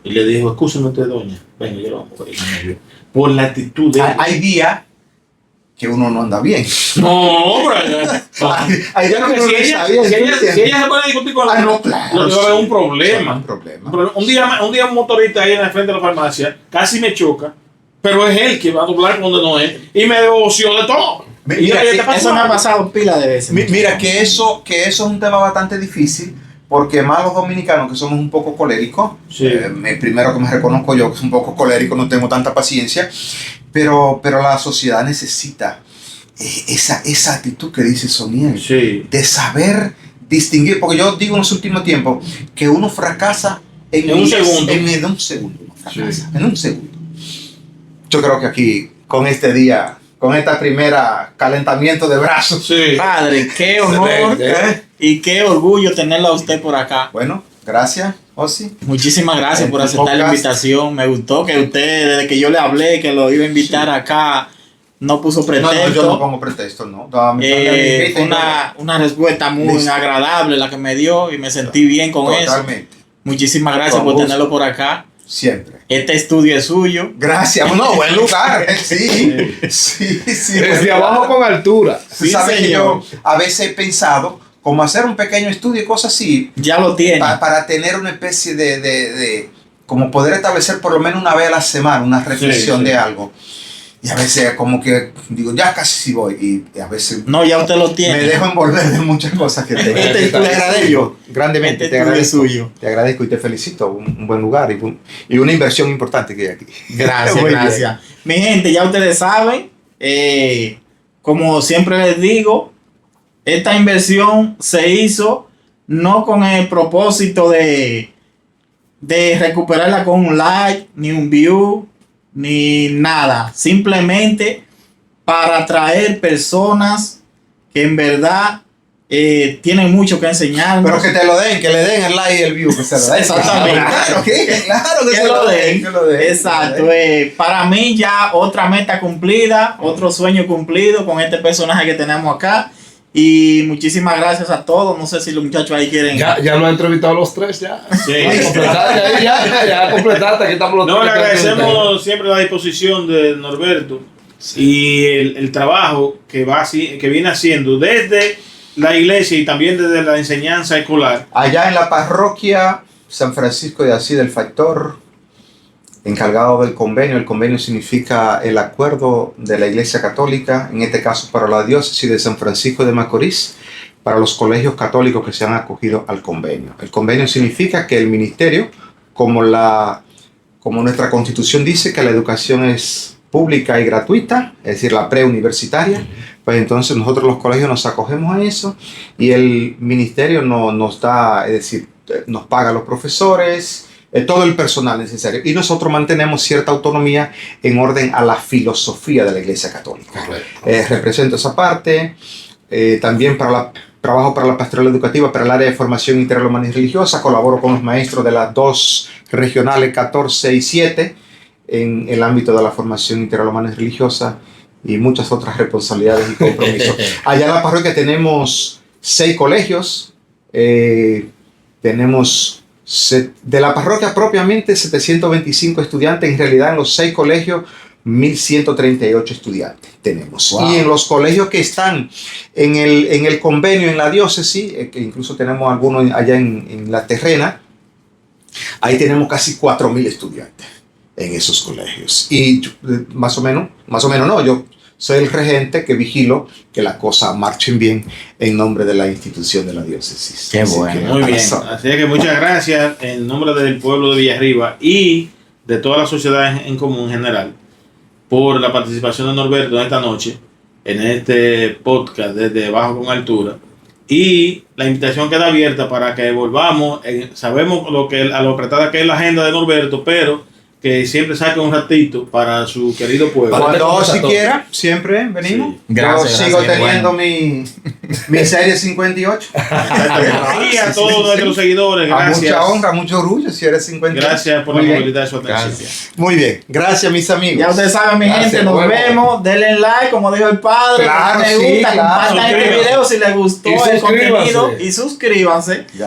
Y le dijo, excúseme usted, doña. Venga, yo lo vamos a ir. Por la actitud de... Hay días que uno no anda bien. No, pero... Hay días que si ella se pone a discutir con la... no, claro. No va a haber un problema. Un problema. Un día un motorista ahí en el frente de la farmacia casi me choca. Pero es él que va a doblar donde no es. Y me devoció de todo. Mira, eso me ha pasado pila de veces. Mira, que eso es un tema bastante difícil. Porque más los dominicanos que somos un poco coléricos. Sí. Primero que me reconozco yo que soy un poco colérico, no tengo tanta paciencia. Pero la sociedad necesita esa actitud que dice Soniel. Sí. De saber distinguir. Porque yo digo en los últimos tiempos que uno fracasa en un segundo. En un segundo. En un segundo. Yo creo que aquí, con este día, con esta primera calentamiento de brazos. Sí. Padre, qué honor y qué orgullo tenerlo a usted por acá. Bueno, gracias, Osi. Muchísimas gracias por aceptar la invitación. Me gustó que usted, desde que yo le hablé, que lo iba a invitar acá, no puso pretexto. No, yo no pongo pretexto, no. Fue una respuesta muy agradable la que me dio y me sentí bien con eso. Muchísimas gracias por tenerlo por acá. Siempre. Este estudio es suyo. Gracias. No, buen lugar. Sí. Desde abajo con altura. Sí, sabes que yo a veces he pensado como hacer un pequeño estudio y cosas así. Ya lo tiene. Para tener una especie de como poder establecer por lo menos una vez a la semana una reflexión de algo. Y a veces como que digo, ya casi sí voy. Y a veces... No, ya usted lo tiene. Me dejo envolver de muchas cosas que tengo. Te agradezco. Grandemente. Te agradezco. Te agradezco y te felicito. Un buen lugar y una inversión importante que hay aquí. Gracias. Mi gente, ya ustedes saben, como siempre les digo, esta inversión se hizo no con el propósito de recuperarla con un like, ni un view, ni nada, simplemente para atraer personas que en verdad tienen mucho que enseñarnos. Pero que te lo den, que le den el like y el view, que se lo den. Exactamente. Claro que se lo den. Exacto. Para mí ya otra meta cumplida, otro sueño cumplido con este personaje que tenemos acá. Y muchísimas gracias a todos. No sé si los muchachos ahí quieren. Ya nos han entrevistado los 3 ya. Sí. Ya completaste. Aquí estamos los 3. No, le agradecemos siempre la disposición de Norberto y el trabajo que viene haciendo desde la iglesia y también desde la enseñanza escolar. Allá en la parroquia San Francisco de Asís del Factor, encargado del convenio. El convenio significa el acuerdo de la Iglesia Católica, en este caso para la diócesis de San Francisco de Macorís, para los colegios católicos que se han acogido al convenio. El convenio significa que el ministerio, como nuestra constitución dice que la educación es pública y gratuita, es decir, la preuniversitaria, pues entonces nosotros los colegios nos acogemos a eso y el ministerio nos da, es decir, nos paga a los profesores, todo el personal necesario, y nosotros mantenemos cierta autonomía en orden a la filosofía de la Iglesia Católica. Represento esa parte, también trabajo para la pastoral educativa, para el área de formación integral humana y religiosa, colaboro con los maestros de las dos regionales 14 y 7 en el ámbito de la formación integral humana y religiosa y muchas otras responsabilidades y compromisos. Allá en la parroquia tenemos 6 colegios, tenemos de la parroquia propiamente 725 estudiantes, en realidad en los 6 colegios 1138 estudiantes tenemos. Wow. Y en los colegios que están en el convenio en la diócesis, que incluso tenemos algunos allá en la terrena, ahí tenemos casi 4000 estudiantes en esos colegios. Y más o menos no, yo soy el regente que vigilo que las cosas marchen bien en nombre de la institución de la diócesis. Qué bueno. Muy bien. Así que muchas gracias en nombre del pueblo de Villarriba y de toda la sociedad en común en general por la participación de Norberto esta noche en este podcast desde Bajo con Altura. Y la invitación queda abierta para que volvamos. Sabemos a lo apretada que es la agenda de Norberto, pero que siempre saque un ratito para su querido pueblo. Cuando siquiera, siempre venimos. Sí. Gracias, yo sigo teniendo mi serie 58. Y a todos nuestros seguidores, gracias. A mucha honra, mucho orgullo si eres 58. Gracias por la movilidad de su atención. Muy bien, gracias mis amigos. Ya ustedes saben, mi gente, nos vemos. Denle like, como dijo el padre. Claro, me gusta, compartan este video si les gustó el contenido y suscríbanse.